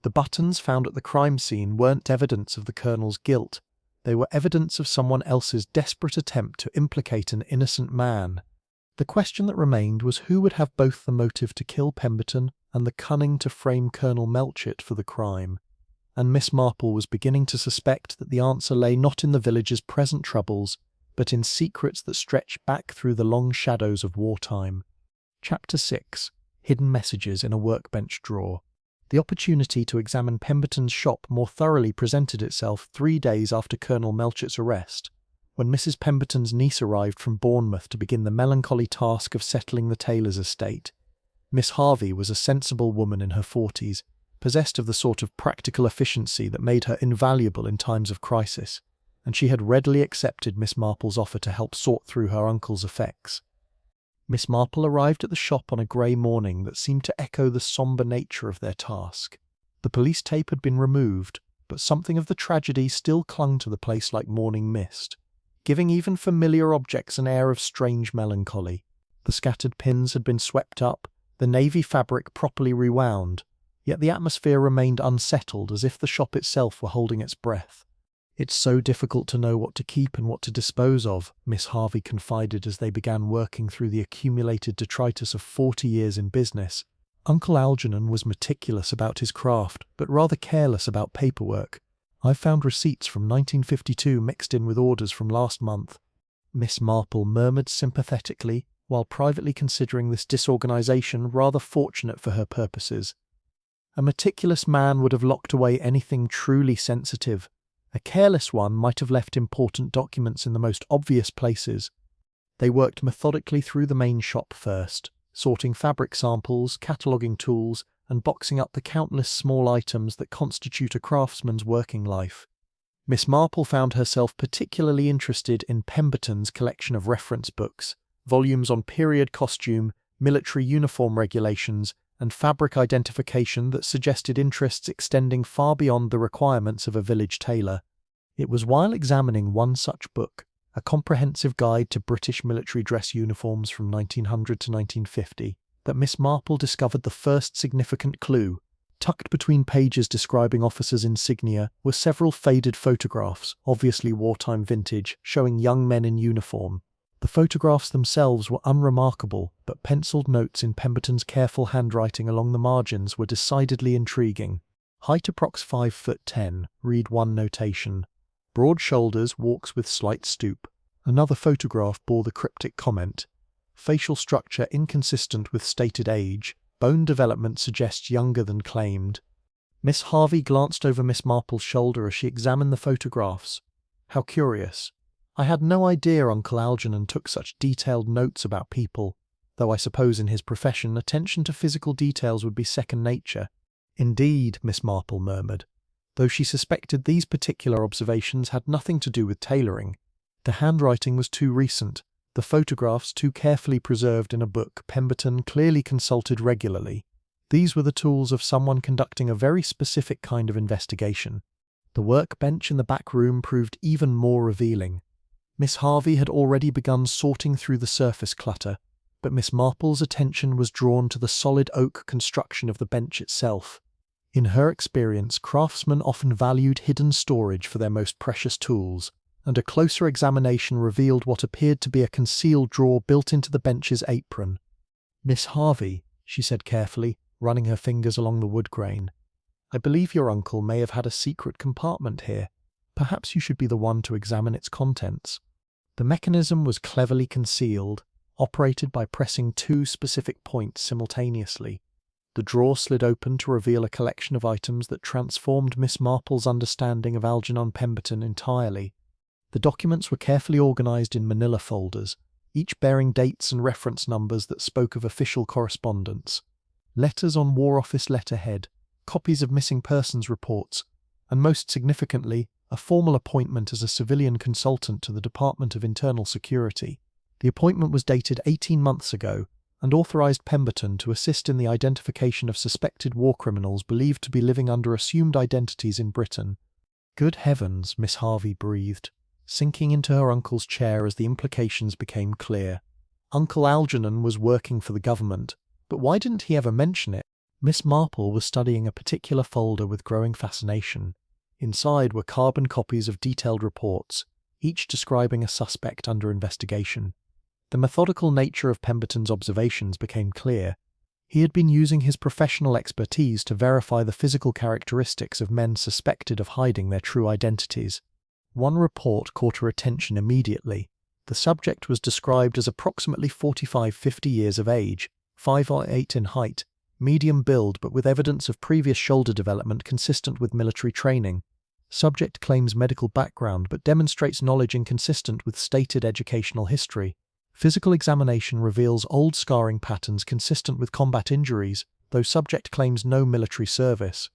The buttons found at the crime scene weren't evidence of the colonel's guilt. They were evidence of someone else's desperate attempt to implicate an innocent man. The question that remained was who would have both the motive to kill Pemberton and the cunning to frame Colonel Melchett for the crime. And Miss Marple was beginning to suspect that the answer lay not in the village's present troubles, but in secrets that stretched back through the long shadows of wartime. Chapter 6. Hidden Messages in a Workbench Drawer. The opportunity to examine Pemberton's shop more thoroughly presented itself 3 days after Colonel Melchett's arrest, when Mrs. Pemberton's niece arrived from Bournemouth to begin the melancholy task of settling the Tailor's estate. Miss Harvey was a sensible woman in her 40s, possessed of the sort of practical efficiency that made her invaluable in times of crisis, and she had readily accepted Miss Marple's offer to help sort through her uncle's effects. Miss Marple arrived at the shop on a grey morning that seemed to echo the sombre nature of their task. The police tape had been removed, but something of the tragedy still clung to the place like morning mist, giving even familiar objects an air of strange melancholy. The scattered pins had been swept up, the navy fabric properly rewound, yet the atmosphere remained unsettled as if the shop itself were holding its breath. "It's so difficult to know what to keep and what to dispose of," Miss Harvey confided as they began working through the accumulated detritus of 40 years in business. Uncle Algernon was meticulous about his craft, but rather careless about paperwork. "I've found receipts from 1952 mixed in with orders from last month." Miss Marple murmured sympathetically, while privately considering this disorganization rather fortunate for her purposes. A meticulous man would have locked away anything truly sensitive, A careless one might have left important documents in the most obvious places. They worked methodically through the main shop first, sorting fabric samples, cataloguing tools, and boxing up the countless small items that constitute a craftsman's working life. Miss Marple found herself particularly interested in Pemberton's collection of reference books, volumes on period costume, military uniform regulations, and fabric identification that suggested interests extending far beyond the requirements of a village tailor. It was while examining one such book, a comprehensive guide to British military dress uniforms from 1900 to 1950, that Miss Marple discovered the first significant clue. Tucked between pages describing officers' insignia were several faded photographs, obviously wartime vintage, showing young men in uniform. The photographs themselves were unremarkable, but penciled notes in Pemberton's careful handwriting along the margins were decidedly intriguing. Height approx 5'10", read one notation. Broad shoulders, walks with slight stoop. Another photograph bore the cryptic comment, facial structure inconsistent with stated age. Bone development suggests younger than claimed. Miss Harvey glanced over Miss Marple's shoulder as she examined the photographs. How curious. I had no idea Uncle Algernon took such detailed notes about people, though I suppose in his profession attention to physical details would be second nature. Indeed, Miss Marple murmured, though she suspected these particular observations had nothing to do with tailoring. The handwriting was too recent, the photographs too carefully preserved in a book Pemberton clearly consulted regularly. These were the tools of someone conducting a very specific kind of investigation. The workbench in the back room proved even more revealing. Miss Harvey had already begun sorting through the surface clutter, but Miss Marple's attention was drawn to the solid oak construction of the bench itself. In her experience, craftsmen often valued hidden storage for their most precious tools, and a closer examination revealed what appeared to be a concealed drawer built into the bench's apron. "Miss Harvey," she said carefully, running her fingers along the wood grain, "I believe your uncle may have had a secret compartment here. Perhaps you should be the one to examine its contents." The mechanism was cleverly concealed, operated by pressing two specific points simultaneously. The drawer slid open to reveal a collection of items that transformed Miss Marple's understanding of Algernon Pemberton entirely. The documents were carefully organized in manila folders, each bearing dates and reference numbers that spoke of official correspondence. Letters on War Office letterhead, copies of missing persons reports, and most significantly, a formal appointment as a civilian consultant to the Department of Internal Security. The appointment was dated 18 months ago and authorized Pemberton to assist in the identification of suspected war criminals believed to be living under assumed identities in Britain. "Good heavens," Miss Harvey breathed, sinking into her uncle's chair as the implications became clear. Uncle Algernon was working for the government, but why didn't he ever mention it? Miss Marple was studying a particular folder with growing fascination. Inside were carbon copies of detailed reports, each describing a suspect under investigation. The methodical nature of Pemberton's observations became clear. He had been using his professional expertise to verify the physical characteristics of men suspected of hiding their true identities. One report caught her attention immediately. The subject was described as approximately 45-50 years of age, 5'8" in height, medium build but with evidence of previous shoulder development consistent with military training. Subject claims medical background but demonstrates knowledge inconsistent with stated educational history. Physical examination reveals old scarring patterns consistent with combat injuries, though subject claims no military service.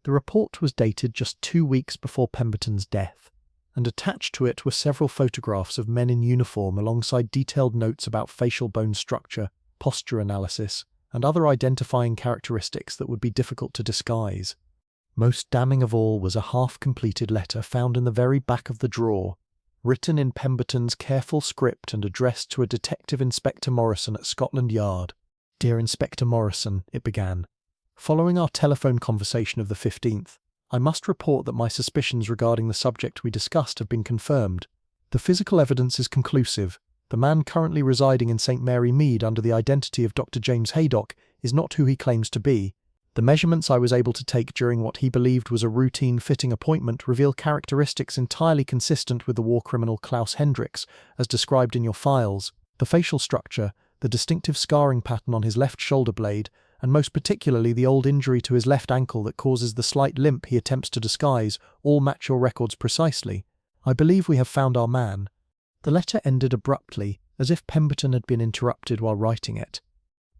The report was dated just 2 weeks before Pemberton's death, and attached to it were several photographs of men in uniform alongside detailed notes about facial bone structure, posture analysis, and other identifying characteristics that would be difficult to disguise. Most damning of all was a half-completed letter found in the very back of the drawer, written in Pemberton's careful script and addressed to a Detective Inspector Morrison at Scotland Yard. "Dear Inspector Morrison," it began, "following our telephone conversation of the 15th, I must report that my suspicions regarding the subject we discussed have been confirmed. The physical evidence is conclusive. The man currently residing in St. Mary Mead under the identity of Dr. James Haydock is not who he claims to be. The measurements I was able to take during what he believed was a routine fitting appointment reveal characteristics entirely consistent with the war criminal Klaus Hendricks, as described in your files. The facial structure, the distinctive scarring pattern on his left shoulder blade, and most particularly the old injury to his left ankle that causes the slight limp he attempts to disguise, all match your records precisely. I believe we have found our man." The letter ended abruptly, as if Pemberton had been interrupted while writing it.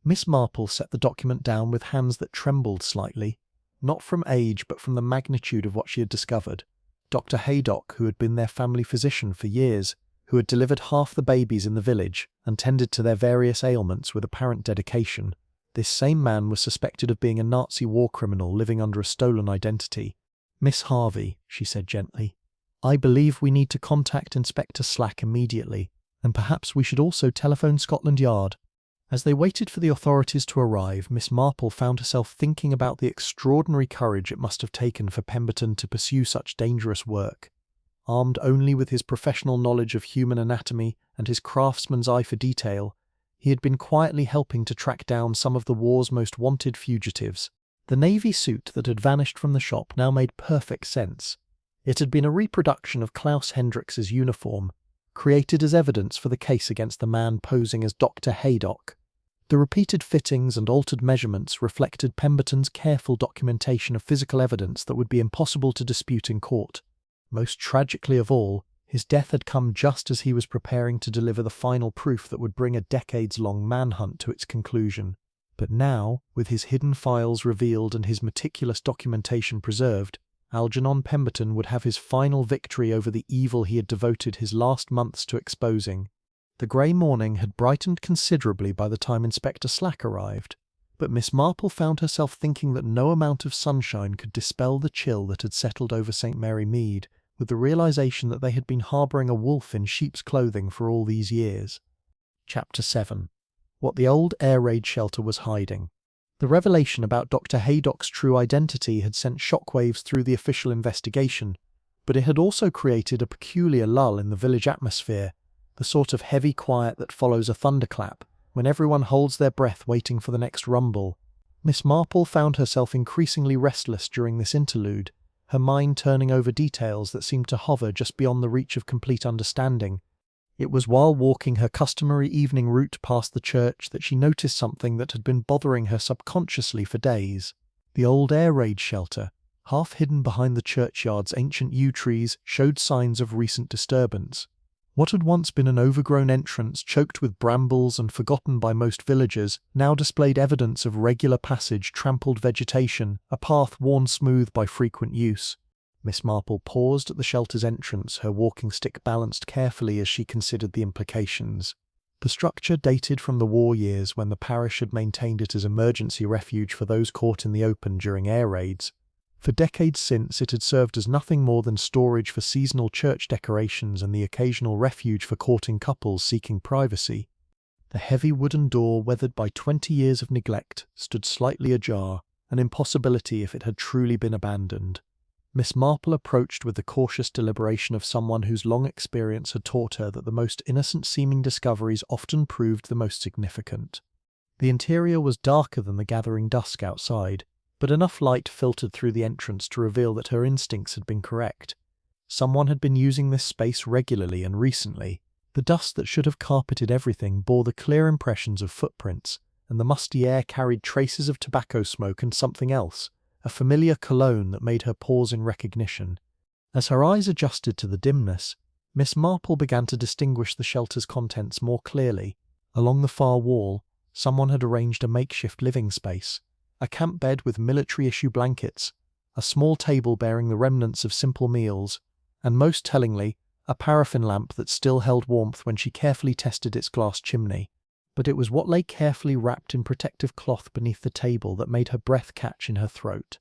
Miss Marple set the document down with hands that trembled slightly, not from age but from the magnitude of what she had discovered. Dr. Haydock, who had been their family physician for years, who had delivered half the babies in the village and tended to their various ailments with apparent dedication, this same man was suspected of being a Nazi war criminal living under a stolen identity. "Miss Harvey," she said gently, "I believe we need to contact Inspector Slack immediately, and perhaps we should also telephone Scotland Yard." As they waited for the authorities to arrive, Miss Marple found herself thinking about the extraordinary courage it must have taken for Pemberton to pursue such dangerous work. Armed only with his professional knowledge of human anatomy and his craftsman's eye for detail, he had been quietly helping to track down some of the war's most wanted fugitives. The navy suit that had vanished from the shop now made perfect sense. It had been a reproduction of Klaus Hendricks's uniform, created as evidence for the case against the man posing as Dr. Haydock. The repeated fittings and altered measurements reflected Pemberton's careful documentation of physical evidence that would be impossible to dispute in court. Most tragically of all, his death had come just as he was preparing to deliver the final proof that would bring a decades-long manhunt to its conclusion. But now, with his hidden files revealed and his meticulous documentation preserved, Algernon Pemberton would have his final victory over the evil he had devoted his last months to exposing. The grey morning had brightened considerably by the time Inspector Slack arrived, but Miss Marple found herself thinking that no amount of sunshine could dispel the chill that had settled over St. Mary Mead, with the realization that they had been harbouring a wolf in sheep's clothing for all these years. Chapter 7. What the old air raid shelter was hiding. The revelation about Dr. Haydock's true identity had sent shockwaves through the official investigation, but it had also created a peculiar lull in the village atmosphere, the sort of heavy quiet that follows a thunderclap, when everyone holds their breath waiting for the next rumble. Miss Marple found herself increasingly restless during this interlude, her mind turning over details that seemed to hover just beyond the reach of complete understanding. It was while walking her customary evening route past the church that she noticed something that had been bothering her subconsciously for days. The old air raid shelter, half hidden behind the churchyard's ancient yew trees, showed signs of recent disturbance. What had once been an overgrown entrance choked with brambles and forgotten by most villagers now displayed evidence of regular passage, trampled vegetation, a path worn smooth by frequent use. Miss Marple paused at the shelter's entrance, her walking stick balanced carefully as she considered the implications. The structure dated from the war years when the parish had maintained it as emergency refuge for those caught in the open during air raids. For decades since, it had served as nothing more than storage for seasonal church decorations and the occasional refuge for courting couples seeking privacy. The heavy wooden door, weathered by 20 years of neglect, stood slightly ajar, an impossibility if it had truly been abandoned. Miss Marple approached with the cautious deliberation of someone whose long experience had taught her that the most innocent-seeming discoveries often proved the most significant. The interior was darker than the gathering dusk outside, but enough light filtered through the entrance to reveal that her instincts had been correct. Someone had been using this space regularly and recently. The dust that should have carpeted everything bore the clear impressions of footprints, and the musty air carried traces of tobacco smoke and something else, a familiar cologne that made her pause in recognition. As her eyes adjusted to the dimness, Miss Marple began to distinguish the shelter's contents more clearly. Along the far wall, someone had arranged a makeshift living space, a camp bed with military-issue blankets, a small table bearing the remnants of simple meals, and most tellingly, a paraffin lamp that still held warmth when she carefully tested its glass chimney. But it was what lay carefully wrapped in protective cloth beneath the table that made her breath catch in her throat.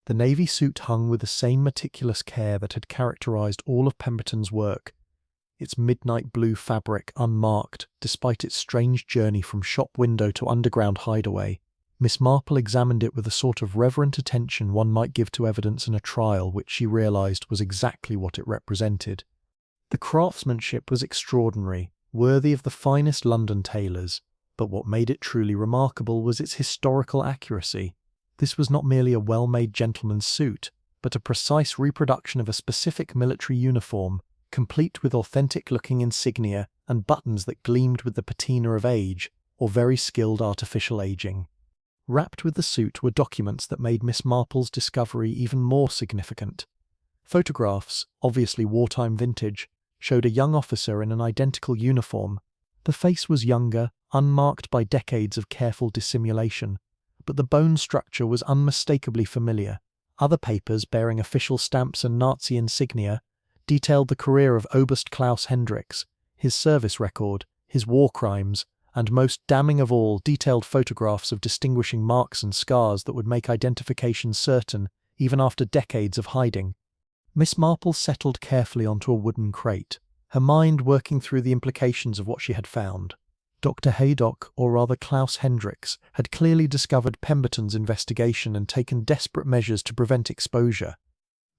The navy suit hung with the same meticulous care that had characterized all of Pemberton's work, its midnight blue fabric unmarked, despite its strange journey from shop window to underground hideaway. Miss Marple examined it with the sort of reverent attention one might give to evidence in a trial, which she realized was exactly what it represented. The craftsmanship was extraordinary, worthy of the finest London tailors, but what made it truly remarkable was its historical accuracy. This was not merely a well-made gentleman's suit, but a precise reproduction of a specific military uniform, complete with authentic-looking insignia and buttons that gleamed with the patina of age, or very skilled artificial aging. Wrapped with the suit were documents that made Miss Marple's discovery even more significant. Photographs, obviously wartime vintage, showed a young officer in an identical uniform. The face was younger, unmarked by decades of careful dissimulation, but the bone structure was unmistakably familiar. Other papers bearing official stamps and Nazi insignia detailed the career of Oberst Klaus Hendricks, his service record, his war crimes, and most damning of all, detailed photographs of distinguishing marks and scars that would make identification certain even after decades of hiding. Miss Marple settled carefully onto a wooden crate, her mind working through the implications of what she had found. Dr. Haydock, or rather Klaus Hendricks, had clearly discovered Pemberton's investigation and taken desperate measures to prevent exposure.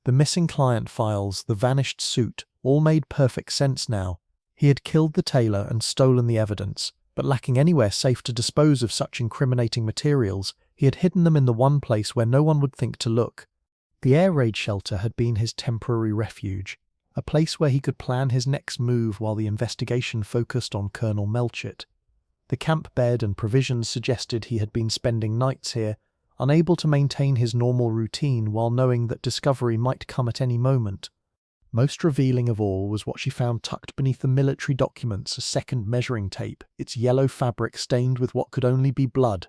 The missing client files, the vanished suit, all made perfect sense now. He had killed the tailor and stolen the evidence, but lacking anywhere safe to dispose of such incriminating materials, he had hidden them in the one place where no one would think to look. The air raid shelter had been his temporary refuge, a place where he could plan his next move while the investigation focused on Colonel Melchett. The camp bed and provisions suggested he had been spending nights here, unable to maintain his normal routine while knowing that discovery might come at any moment. Most revealing of all was what she found tucked beneath the military documents, a second measuring tape, its yellow fabric stained with what could only be blood.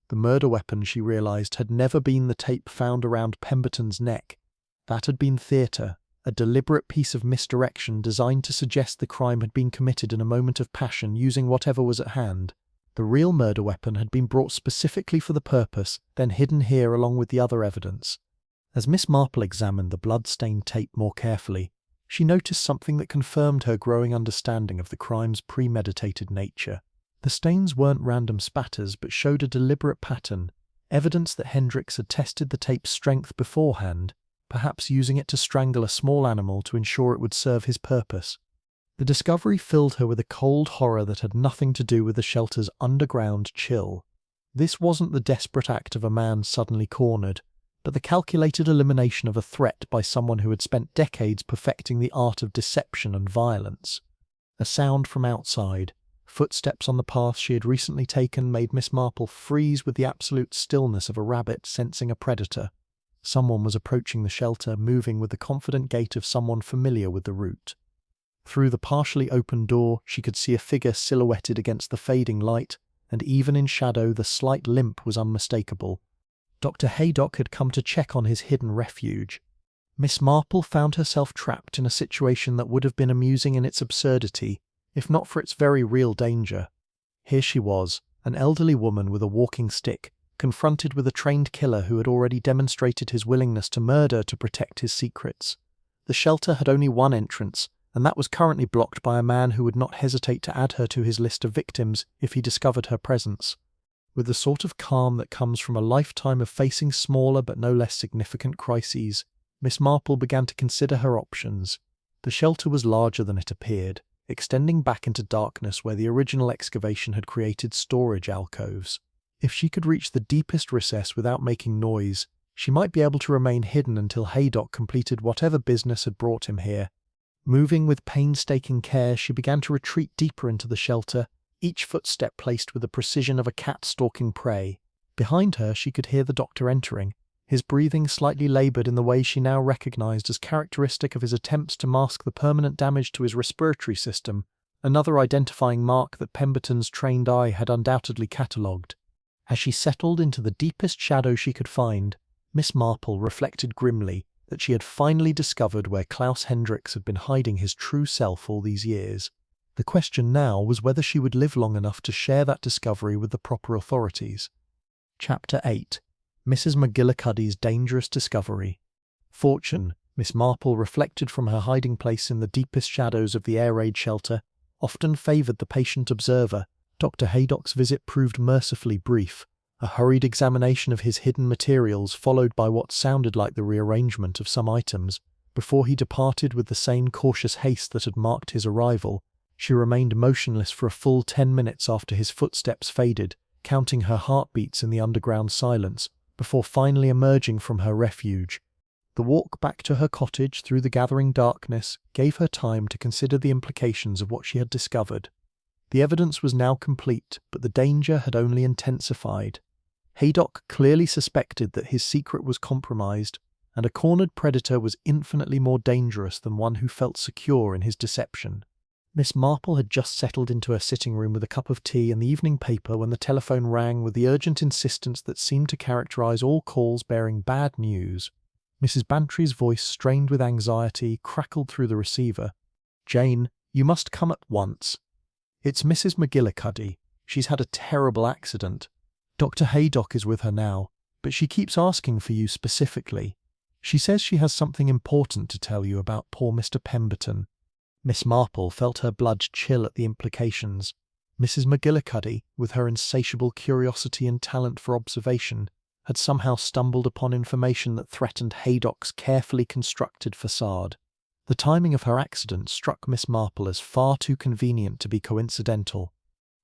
The murder weapon, she realized, had never been the tape found around Pemberton's neck. That had been theatre, a deliberate piece of misdirection designed to suggest the crime had been committed in a moment of passion using whatever was at hand. The real murder weapon had been brought specifically for the purpose, then hidden here along with the other evidence. As Miss Marple examined the blood-stained tape more carefully, she noticed something that confirmed her growing understanding of the crime's premeditated nature. The stains weren't random spatters but showed a deliberate pattern, evidence that Hendricks had tested the tape's strength beforehand, perhaps using it to strangle a small animal to ensure it would serve his purpose. The discovery filled her with a cold horror that had nothing to do with the shelter's underground chill. This wasn't the desperate act of a man suddenly cornered, but the calculated elimination of a threat by someone who had spent decades perfecting the art of deception and violence. A sound from outside, footsteps on the path she had recently taken, made Miss Marple freeze with the absolute stillness of a rabbit sensing a predator. Someone was approaching the shelter, moving with the confident gait of someone familiar with the route. Through the partially open door, she could see a figure silhouetted against the fading light, and even in shadow the slight limp was unmistakable. Dr. Haydock had come to check on his hidden refuge. Miss Marple found herself trapped in a situation that would have been amusing in its absurdity, if not for its very real danger. Here she was, an elderly woman with a walking stick, confronted with a trained killer who had already demonstrated his willingness to murder to protect his secrets. The shelter had only one entrance, and that was currently blocked by a man who would not hesitate to add her to his list of victims if he discovered her presence. With the sort of calm that comes from a lifetime of facing smaller but no less significant crises, Miss Marple began to consider her options. The shelter was larger than it appeared, extending back into darkness where the original excavation had created storage alcoves. If she could reach the deepest recess without making noise, she might be able to remain hidden until Haydock completed whatever business had brought him here. Moving with painstaking care, she began to retreat deeper into the shelter, each footstep placed with the precision of a cat stalking prey. Behind her, she could hear the doctor entering, his breathing slightly laboured in the way she now recognised as characteristic of his attempts to mask the permanent damage to his respiratory system, another identifying mark that Pemberton's trained eye had undoubtedly catalogued. As she settled into the deepest shadow she could find, Miss Marple reflected grimly that she had finally discovered where Klaus Hendricks had been hiding his true self all these years. The question now was whether she would live long enough to share that discovery with the proper authorities. Chapter 8. Mrs. McGillicuddy's Dangerous Discovery. Fortune, Miss Marple reflected from her hiding place in the deepest shadows of the air raid shelter, often favoured the patient observer. Dr. Haydock's visit proved mercifully brief, a hurried examination of his hidden materials followed by what sounded like the rearrangement of some items. Before he departed with the same cautious haste that had marked his arrival, she remained motionless for a full 10 minutes after his footsteps faded, counting her heartbeats in the underground silence, before finally emerging from her refuge. The walk back to her cottage through the gathering darkness gave her time to consider the implications of what she had discovered. The evidence was now complete, but the danger had only intensified. Haydock clearly suspected that his secret was compromised, and a cornered predator was infinitely more dangerous than one who felt secure in his deception. Miss Marple had just settled into her sitting room with a cup of tea and the evening paper when the telephone rang with the urgent insistence that seemed to characterize all calls bearing bad news. Mrs. Bantry's voice, strained with anxiety, crackled through the receiver. "Jane, you must come at once. It's Mrs. McGillicuddy. She's had a terrible accident. Dr. Haydock is with her now, but she keeps asking for you specifically. She says she has something important to tell you about poor Mr. Pemberton." Miss Marple felt her blood chill at the implications. Mrs. McGillicuddy, with her insatiable curiosity and talent for observation, had somehow stumbled upon information that threatened Haydock's carefully constructed facade. The timing of her accident struck Miss Marple as far too convenient to be coincidental.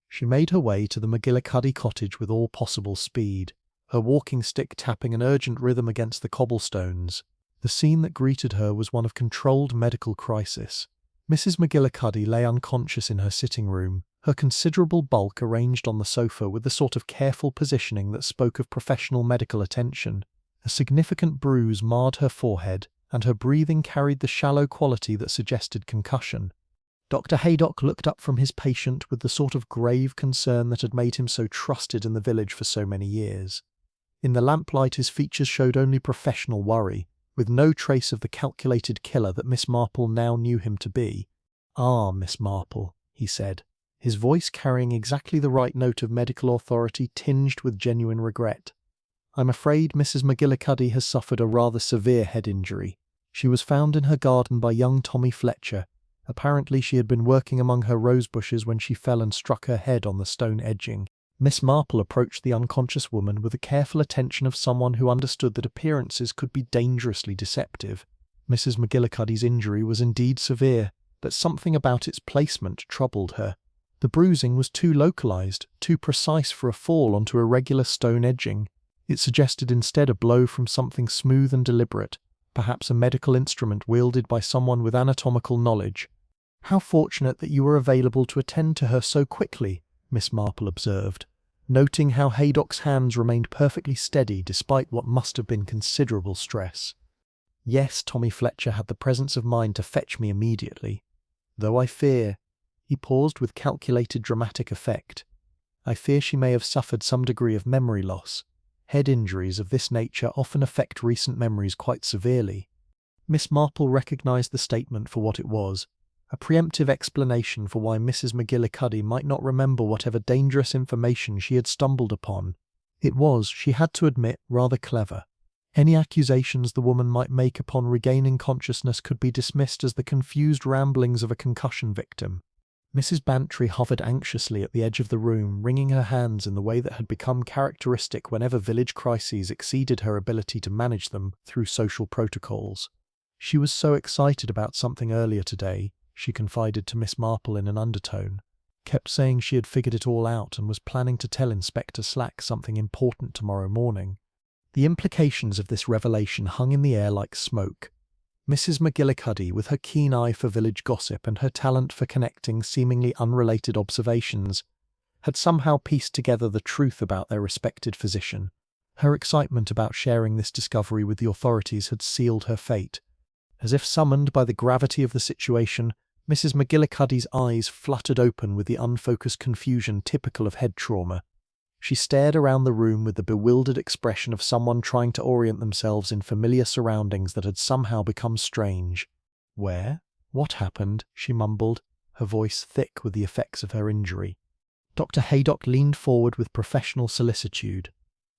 She made her way to the McGillicuddy cottage with all possible speed, her walking stick tapping an urgent rhythm against the cobblestones. The scene that greeted her was one of controlled medical crisis. Mrs. McGillicuddy lay unconscious in her sitting room, her considerable bulk arranged on the sofa with the sort of careful positioning that spoke of professional medical attention. A significant bruise marred her forehead, and her breathing carried the shallow quality that suggested concussion. Dr. Haydock looked up from his patient with the sort of grave concern that had made him so trusted in the village for so many years. In the lamplight his features showed only professional worry, with no trace of the calculated killer that Miss Marple now knew him to be. "Ah, Miss Marple," he said, his voice carrying exactly the right note of medical authority tinged with genuine regret. "I'm afraid Mrs. McGillicuddy has suffered a rather severe head injury. She was found in her garden by young Tommy Fletcher. Apparently she had been working among her rose bushes when she fell and struck her head on the stone edging." Miss Marple approached the unconscious woman with the careful attention of someone who understood that appearances could be dangerously deceptive. Mrs. McGillicuddy's injury was indeed severe, but something about its placement troubled her. The bruising was too localized, too precise for a fall onto irregular stone edging. It suggested instead a blow from something smooth and deliberate, perhaps a medical instrument wielded by someone with anatomical knowledge. "How fortunate that you were available to attend to her so quickly," Miss Marple observed, noting how Haydock's hands remained perfectly steady despite what must have been considerable stress. "Yes, Tommy Fletcher had the presence of mind to fetch me immediately. Though I fear—" he paused with calculated dramatic effect. "I fear she may have suffered some degree of memory loss. Head injuries of this nature often affect recent memories quite severely." Miss Marple recognized the statement for what it was, a preemptive explanation for why Mrs. McGillicuddy might not remember whatever dangerous information she had stumbled upon. It was, she had to admit, rather clever. Any accusations the woman might make upon regaining consciousness could be dismissed as the confused ramblings of a concussion victim. Mrs. Bantry hovered anxiously at the edge of the room, wringing her hands in the way that had become characteristic whenever village crises exceeded her ability to manage them through social protocols. She was so excited about something earlier today, she confided to Miss Marple in an undertone. Kept saying she had figured it all out and was planning to tell Inspector Slack something important tomorrow morning. The implications of this revelation hung in the air like smoke. Mrs. McGillicuddy, with her keen eye for village gossip and her talent for connecting seemingly unrelated observations, had somehow pieced together the truth about their respected physician. Her excitement about sharing this discovery with the authorities had sealed her fate. As if summoned by the gravity of the situation, Mrs. McGillicuddy's eyes fluttered open with the unfocused confusion typical of head trauma. She stared around the room with the bewildered expression of someone trying to orient themselves in familiar surroundings that had somehow become strange. "Where? What happened?" she mumbled, her voice thick with the effects of her injury. Dr. Haydock leaned forward with professional solicitude.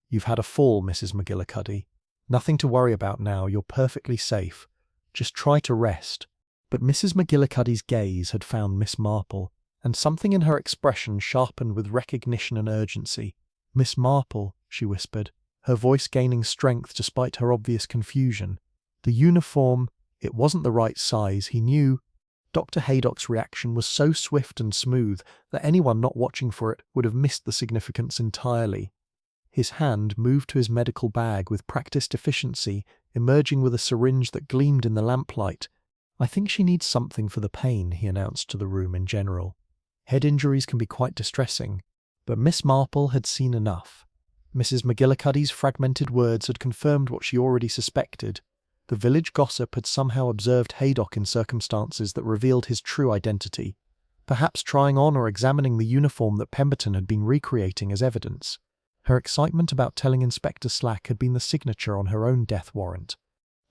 "You've had a fall, Mrs. McGillicuddy. Nothing to worry about now, you're perfectly safe. Just try to rest." But Mrs. McGillicuddy's gaze had found Miss Marple, and something in her expression sharpened with recognition and urgency. "Miss Marple," she whispered, her voice gaining strength despite her obvious confusion. "The uniform, it wasn't the right size, he knew." Dr. Haydock's reaction was so swift and smooth that anyone not watching for it would have missed the significance entirely. His hand moved to his medical bag with practiced efficiency, emerging with a syringe that gleamed in the lamplight. "I think she needs something for the pain," he announced to the room in general. "Head injuries can be quite distressing, but Miss Marple had seen enough." Mrs. McGillicuddy's fragmented words had confirmed what she already suspected. The village gossip had somehow observed Haydock in circumstances that revealed his true identity, perhaps trying on or examining the uniform that Pemberton had been recreating as evidence. Her excitement about telling Inspector Slack had been the signature on her own death warrant.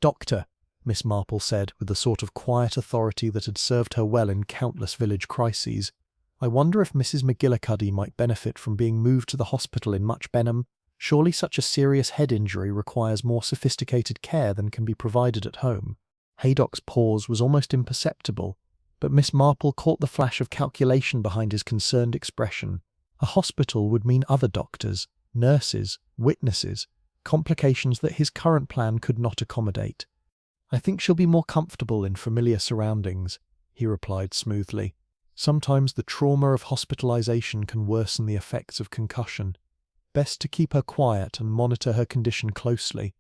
"Doctor," Miss Marple said, with the sort of quiet authority that had served her well in countless village crises, "I wonder if Mrs. McGillicuddy might benefit from being moved to the hospital in Much Benham. Surely such a serious head injury requires more sophisticated care than can be provided at home." Haydock's pause was almost imperceptible, but Miss Marple caught the flash of calculation behind his concerned expression. A hospital would mean other doctors, nurses, witnesses, complications that his current plan could not accommodate. "I think she'll be more comfortable in familiar surroundings," he replied smoothly. "Sometimes the trauma of hospitalization can worsen the effects of concussion. Best to keep her quiet and monitor her condition closely."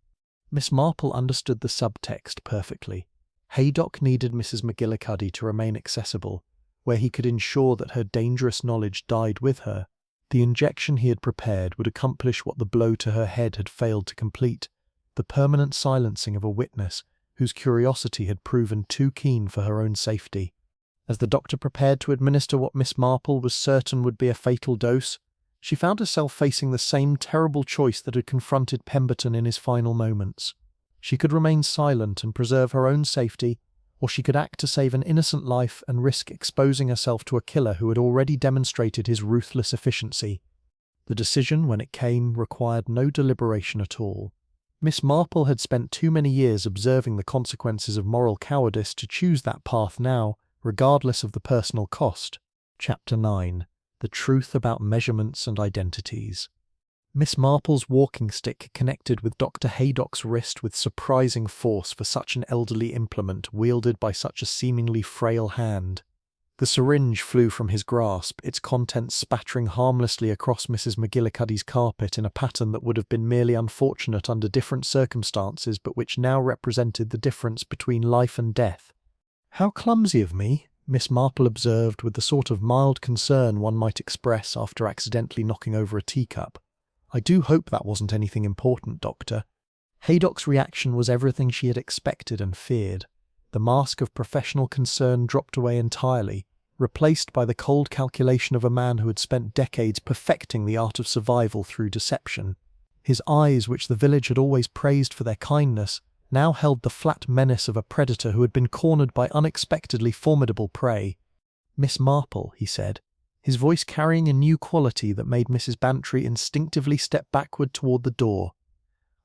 Miss Marple understood the subtext perfectly. Haydock needed Mrs. McGillicuddy to remain accessible, where he could ensure that her dangerous knowledge died with her. The injection he had prepared would accomplish what the blow to her head had failed to complete, the permanent silencing of a witness whose curiosity had proven too keen for her own safety. As the doctor prepared to administer what Miss Marple was certain would be a fatal dose, she found herself facing the same terrible choice that had confronted Pemberton in his final moments. She could remain silent and preserve her own safety, or she could act to save an innocent life and risk exposing herself to a killer who had already demonstrated his ruthless efficiency. The decision, when it came, required no deliberation at all. Miss Marple had spent too many years observing the consequences of moral cowardice to choose that path now, regardless of the personal cost. Chapter 9. The Truth About Measurements and Identities. Miss Marple's walking stick connected with Dr. Haydock's wrist with surprising force for such an elderly implement wielded by such a seemingly frail hand. The syringe flew from his grasp, its contents spattering harmlessly across Mrs. McGillicuddy's carpet in a pattern that would have been merely unfortunate under different circumstances, but which now represented the difference between life and death. "How clumsy of me," Miss Marple observed with the sort of mild concern one might express after accidentally knocking over a teacup. "I do hope that wasn't anything important, Doctor." Haydock's reaction was everything she had expected and feared. The mask of professional concern dropped away entirely, replaced by the cold calculation of a man who had spent decades perfecting the art of survival through deception. His eyes, which the village had always praised for their kindness, now held the flat menace of a predator who had been cornered by unexpectedly formidable prey. "Miss Marple," he said, his voice carrying a new quality that made Mrs. Bantry instinctively step backward toward the door.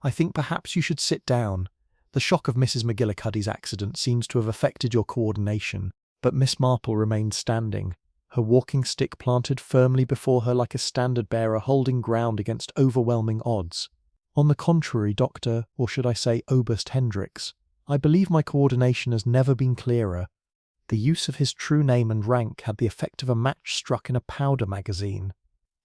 "I think perhaps you should sit down. The shock of Mrs. McGillicuddy's accident seems to have affected your coordination." But Miss Marple remained standing, her walking stick planted firmly before her like a standard-bearer holding ground against overwhelming odds. "On the contrary, Dr., or should I say Oberst Hendricks, I believe my coordination has never been clearer." The use of his true name and rank had the effect of a match struck in a powder magazine.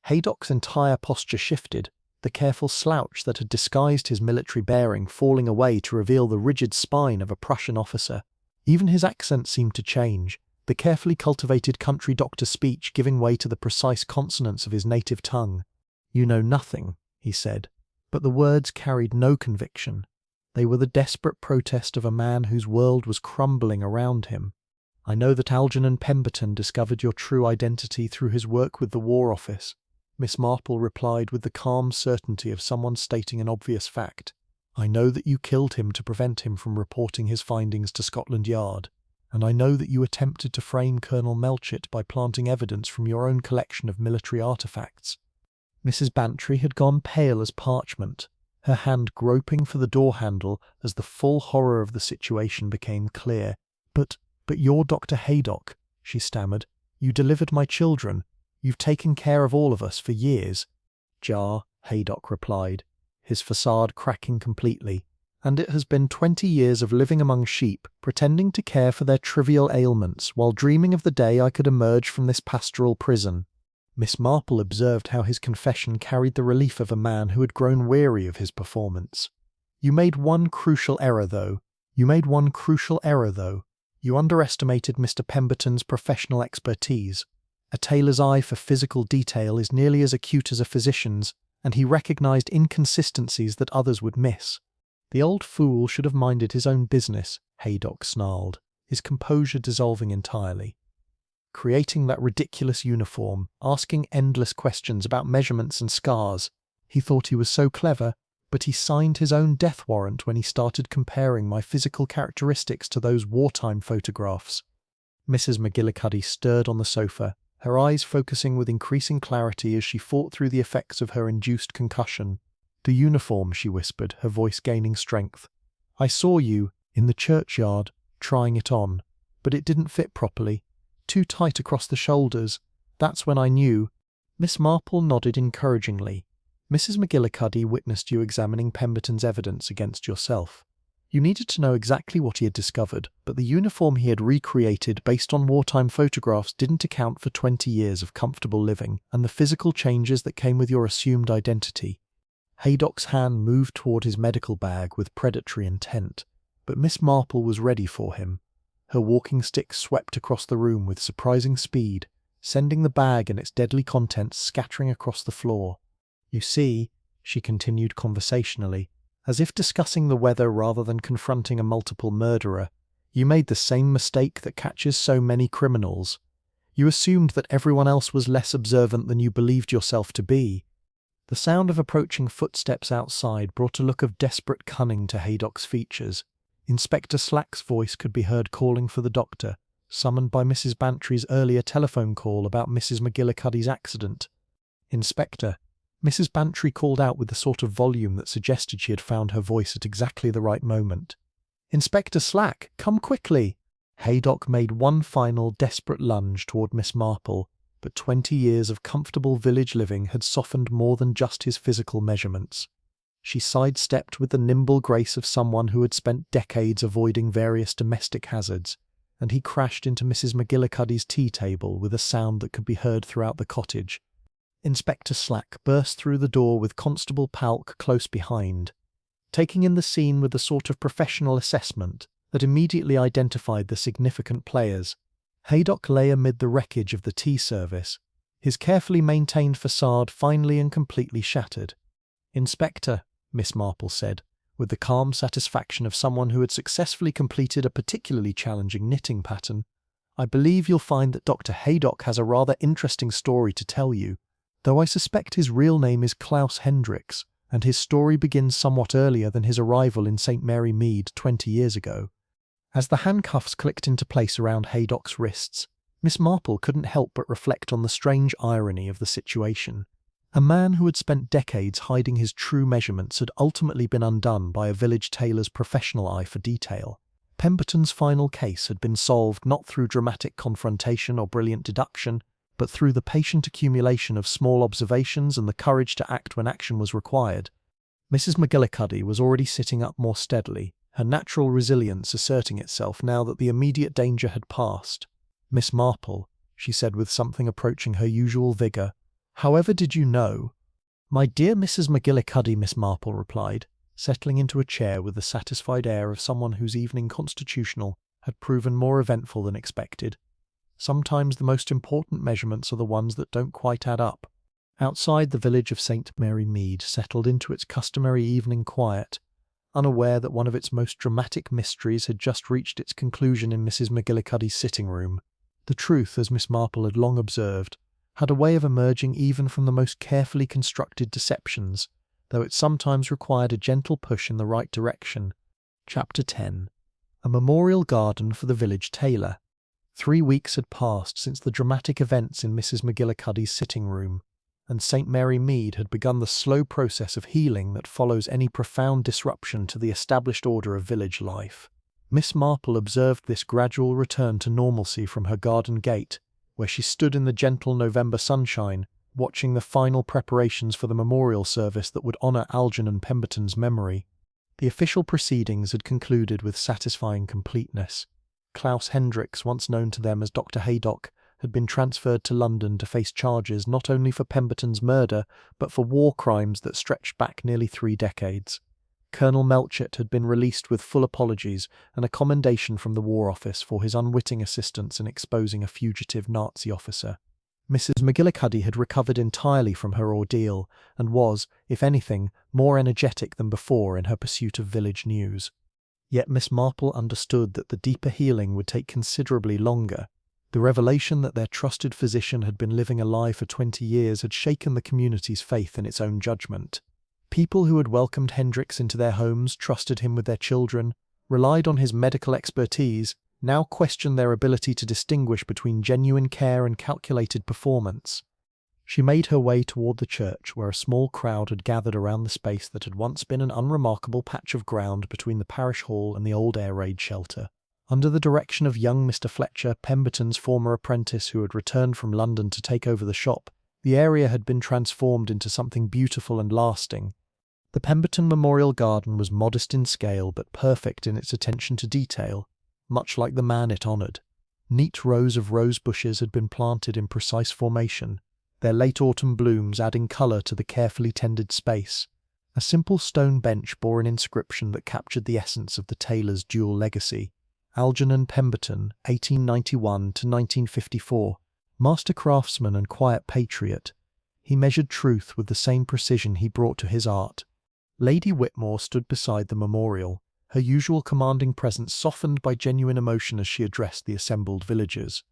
Haydock's entire posture shifted, the careful slouch that had disguised his military bearing falling away to reveal the rigid spine of a Prussian officer. Even his accent seemed to change, the carefully cultivated country doctor's speech giving way to the precise consonants of his native tongue. "You know nothing," he said, but the words carried no conviction. They were the desperate protest of a man whose world was crumbling around him. "I know that Algernon Pemberton discovered your true identity through his work with the War Office," Miss Marple replied with the calm certainty of someone stating an obvious fact. "I know that you killed him to prevent him from reporting his findings to Scotland Yard, and I know that you attempted to frame Colonel Melchett by planting evidence from your own collection of military artifacts." Mrs. Bantry had gone pale as parchment, her hand groping for the door handle as the full horror of the situation became clear. But you're Dr. Haydock," she stammered. "You delivered my children. You've taken care of all of us for years." "Jar," Haydock replied, his facade cracking completely, "and it has been 20 years of living among sheep, pretending to care for their trivial ailments, while dreaming of the day I could emerge from this pastoral prison." Miss Marple observed how his confession carried the relief of a man who had grown weary of his performance. "You made one crucial error, though. You underestimated Mr. Pemberton's professional expertise. A tailor's eye for physical detail is nearly as acute as a physician's, and he recognized inconsistencies that others would miss. The old fool should have minded his own business, Haydock snarled, his composure dissolving entirely. Creating that ridiculous uniform, asking endless questions about measurements and scars. He thought he was so clever, but he signed his own death warrant when he started comparing my physical characteristics to those wartime photographs. Mrs. McGillicuddy stirred on the sofa, her eyes focusing with increasing clarity as she fought through the effects of her induced concussion. "The uniform," she whispered, her voice gaining strength. "I saw you, in the churchyard, trying it on, but it didn't fit properly. Too tight across the shoulders. That's when I knew." Miss Marple nodded encouragingly. "Mrs. McGillicuddy witnessed you examining Pemberton's evidence against yourself. You needed to know exactly what he had discovered, but the uniform he had recreated based on wartime photographs didn't account for 20 years of comfortable living and the physical changes that came with your assumed identity." Haydock's hand moved toward his medical bag with predatory intent, but Miss Marple was ready for him. Her walking stick swept across the room with surprising speed, sending the bag and its deadly contents scattering across the floor. "You see," she continued conversationally, as if discussing the weather rather than confronting a multiple murderer, "you made the same mistake that catches so many criminals. You assumed that everyone else was less observant than you believed yourself to be." The sound of approaching footsteps outside brought a look of desperate cunning to Haydock's features. Inspector Slack's voice could be heard calling for the doctor, summoned by Mrs. Bantry's earlier telephone call about Mrs. McGillicuddy's accident. "Inspector," Mrs. Bantry called out with the sort of volume that suggested she had found her voice at exactly the right moment. "Inspector Slack, come quickly!" Haydock made one final desperate lunge toward Miss Marple, but 20 years of comfortable village living had softened more than just his physical measurements. She sidestepped with the nimble grace of someone who had spent decades avoiding various domestic hazards, and he crashed into Mrs. McGillicuddy's tea table with a sound that could be heard throughout the cottage. Inspector Slack burst through the door with Constable Palk close behind, taking in the scene with the sort of professional assessment that immediately identified the significant players. Haydock lay amid the wreckage of the tea service, his carefully maintained facade finally and completely shattered. "Inspector," Miss Marple said, with the calm satisfaction of someone who had successfully completed a particularly challenging knitting pattern, "I believe you'll find that Dr. Haydock has a rather interesting story to tell you, though I suspect his real name is Klaus Hendricks, and his story begins somewhat earlier than his arrival in St. Mary Mead 20 years ago." As the handcuffs clicked into place around Haydock's wrists, Miss Marple couldn't help but reflect on the strange irony of the situation. A man who had spent decades hiding his true measurements had ultimately been undone by a village tailor's professional eye for detail. Pemberton's final case had been solved not through dramatic confrontation or brilliant deduction, but through the patient accumulation of small observations and the courage to act when action was required. Mrs. McGillicuddy was already sitting up more steadily, her natural resilience asserting itself now that the immediate danger had passed. "Miss Marple," she said with something approaching her usual vigour, "however did you know?" "My dear Mrs. McGillicuddy," Miss Marple replied, settling into a chair with the satisfied air of someone whose evening constitutional had proven more eventful than expected. "Sometimes the most important measurements are the ones that don't quite add up." Outside, the village of St. Mary Mead settled into its customary evening quiet, unaware that one of its most dramatic mysteries had just reached its conclusion in Mrs. McGillicuddy's sitting room. The truth, as Miss Marple had long observed, had a way of emerging even from the most carefully constructed deceptions, though it sometimes required a gentle push in the right direction. Chapter 10. A memorial garden for the village tailor. 3 weeks had passed since the dramatic events in Mrs. McGillicuddy's sitting room, and St. Mary Mead had begun the slow process of healing that follows any profound disruption to the established order of village life. Miss Marple observed this gradual return to normalcy from her garden gate, where she stood in the gentle November sunshine, watching the final preparations for the memorial service that would honour Algernon Pemberton's memory. The official proceedings had concluded with satisfying completeness. Klaus Hendricks, once known to them as Dr. Haydock, had been transferred to London to face charges not only for Pemberton's murder, but for war crimes that stretched back nearly 3 decades. Colonel Melchett had been released with full apologies and a commendation from the War Office for his unwitting assistance in exposing a fugitive Nazi officer. Mrs. McGillicuddy had recovered entirely from her ordeal and was, if anything, more energetic than before in her pursuit of village news. Yet Miss Marple understood that the deeper healing would take considerably longer. The revelation that their trusted physician had been living a lie for 20 years had shaken the community's faith in its own judgment. People who had welcomed Hendricks into their homes, trusted him with their children, relied on his medical expertise, now questioned their ability to distinguish between genuine care and calculated performance. She made her way toward the church, where a small crowd had gathered around the space that had once been an unremarkable patch of ground between the parish hall and the old air raid shelter. Under the direction of young Mr. Fletcher, Pemberton's former apprentice who had returned from London to take over the shop, the area had been transformed into something beautiful and lasting. The Pemberton Memorial Garden was modest in scale but perfect in its attention to detail, much like the man it honoured. Neat rows of rose bushes had been planted in precise formation, their late autumn blooms adding colour to the carefully tended space. A simple stone bench bore an inscription that captured the essence of the tailor's dual legacy. Algernon Pemberton, 1891 to 1954. Master craftsman and quiet patriot, he measured truth with the same precision he brought to his art. Lady Whitmore stood beside the memorial, her usual commanding presence softened by genuine emotion as she addressed the assembled villagers.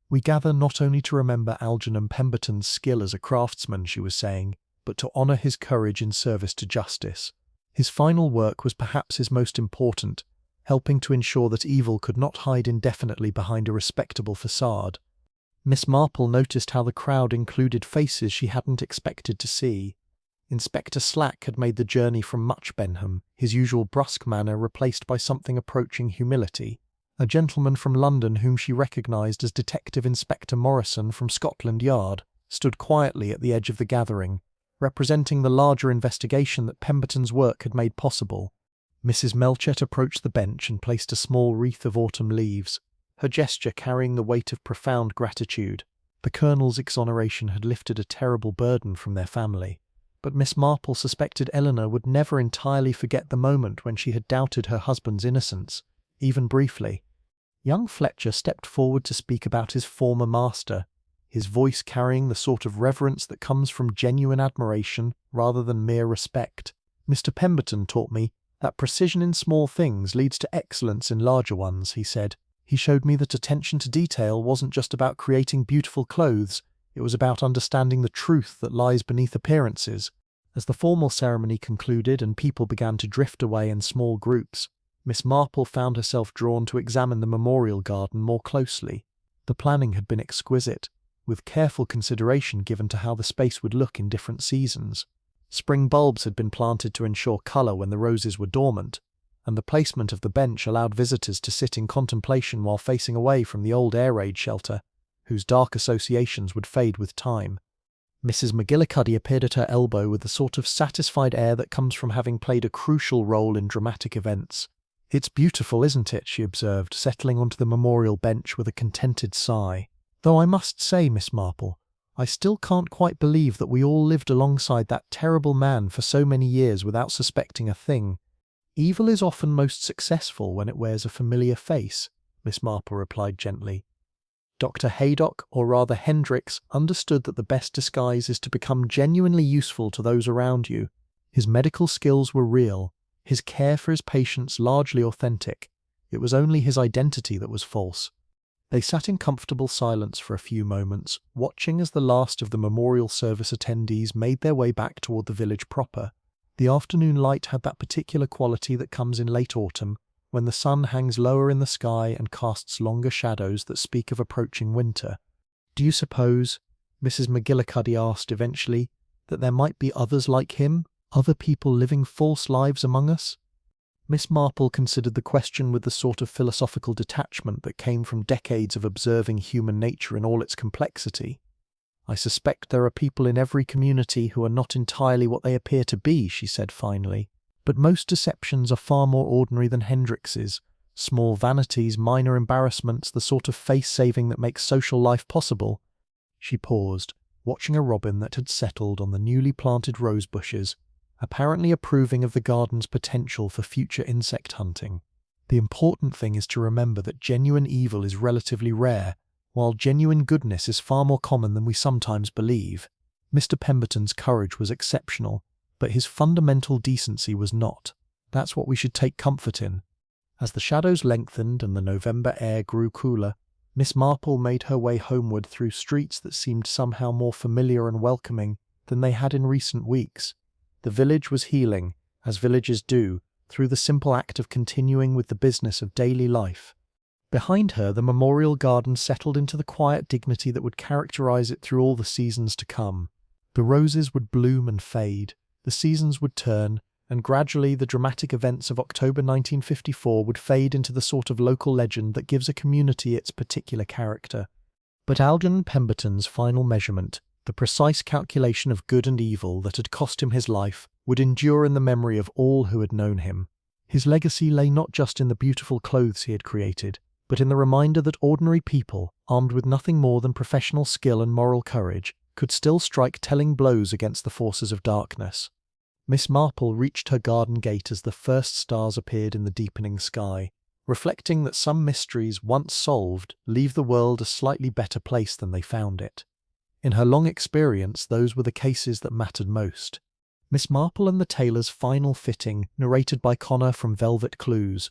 "We gather not only to remember Algernon Pemberton's skill as a craftsman," she was saying, "but to honour his courage in service to justice. His final work was perhaps his most important, helping to ensure that evil could not hide indefinitely behind a respectable facade." Miss Marple noticed how the crowd included faces she hadn't expected to see. Inspector Slack had made the journey from Much Benham, his usual brusque manner replaced by something approaching humility. A gentleman from London whom she recognised as Detective Inspector Morrison from Scotland Yard stood quietly at the edge of the gathering, representing the larger investigation that Pemberton's work had made possible. Mrs. Melchett approached the bench and placed a small wreath of autumn leaves, her gesture carrying the weight of profound gratitude. The Colonel's exoneration had lifted a terrible burden from their family. But Miss Marple suspected Eleanor would never entirely forget the moment when she had doubted her husband's innocence, even briefly. Young Fletcher stepped forward to speak about his former master, his voice carrying the sort of reverence that comes from genuine admiration rather than mere respect. "Mr. Pemberton taught me that precision in small things leads to excellence in larger ones," he said. "He showed me that attention to detail wasn't just about creating beautiful clothes, it was about understanding the truth that lies beneath appearances." As the formal ceremony concluded and people began to drift away in small groups, Miss Marple found herself drawn to examine the memorial garden more closely. The planning had been exquisite, with careful consideration given to how the space would look in different seasons. Spring bulbs had been planted to ensure colour when the roses were dormant, and the placement of the bench allowed visitors to sit in contemplation while facing away from the old air raid shelter, whose dark associations would fade with time. Mrs. McGillicuddy appeared at her elbow with the sort of satisfied air that comes from having played a crucial role in dramatic events. "It's beautiful, isn't it?" she observed, settling onto the memorial bench with a contented sigh. "Though I must say, Miss Marple, I still can't quite believe that we all lived alongside that terrible man for so many years without suspecting a thing." "Evil is often most successful when it wears a familiar face," Miss Marple replied gently. Dr. Haydock, or rather Hendricks, understood that the best disguise is to become genuinely useful to those around you. His medical skills were real, his care for his patients largely authentic. It was only his identity that was false. They sat in comfortable silence for a few moments, watching as the last of the memorial service attendees made their way back toward the village proper. The afternoon light had that particular quality that comes in late autumn, when the sun hangs lower in the sky and casts longer shadows that speak of approaching winter. "Do you suppose," Mrs. McGillicuddy asked eventually, "that there might be others like him, other people living false lives among us?" Miss Marple considered the question with the sort of philosophical detachment that came from decades of observing human nature in all its complexity. "I suspect there are people in every community who are not entirely what they appear to be," she said finally. "But most deceptions are far more ordinary than Hendricks's. Small vanities, minor embarrassments, the sort of face-saving that makes social life possible." She paused, watching a robin that had settled on the newly planted rose bushes, apparently approving of the garden's potential for future insect hunting. "The important thing is to remember that genuine evil is relatively rare, While genuine goodness is far more common than we sometimes believe, Mr. Pemberton's courage was exceptional, but his fundamental decency was not. That's what we should take comfort in. As the shadows lengthened and the November air grew cooler, Miss Marple made her way homeward through streets that seemed somehow more familiar and welcoming than they had in recent weeks. The village was healing, as villages do, through the simple act of continuing with the business of daily life. Behind her, the memorial garden settled into the quiet dignity that would characterize it through all the seasons to come. The roses would bloom and fade, the seasons would turn, and gradually the dramatic events of October 1954 would fade into the sort of local legend that gives a community its particular character. But Algernon Pemberton's final measurement, the precise calculation of good and evil that had cost him his life, would endure in the memory of all who had known him. His legacy lay not just in the beautiful clothes he had created, but in the reminder that ordinary people, armed with nothing more than professional skill and moral courage, could still strike telling blows against the forces of darkness. Miss Marple reached her garden gate as the first stars appeared in the deepening sky, reflecting that some mysteries, once solved, leave the world a slightly better place than they found it. In her long experience, those were the cases that mattered most. Miss Marple and the Tailor's final fitting, narrated by Connor from Velvet Clues,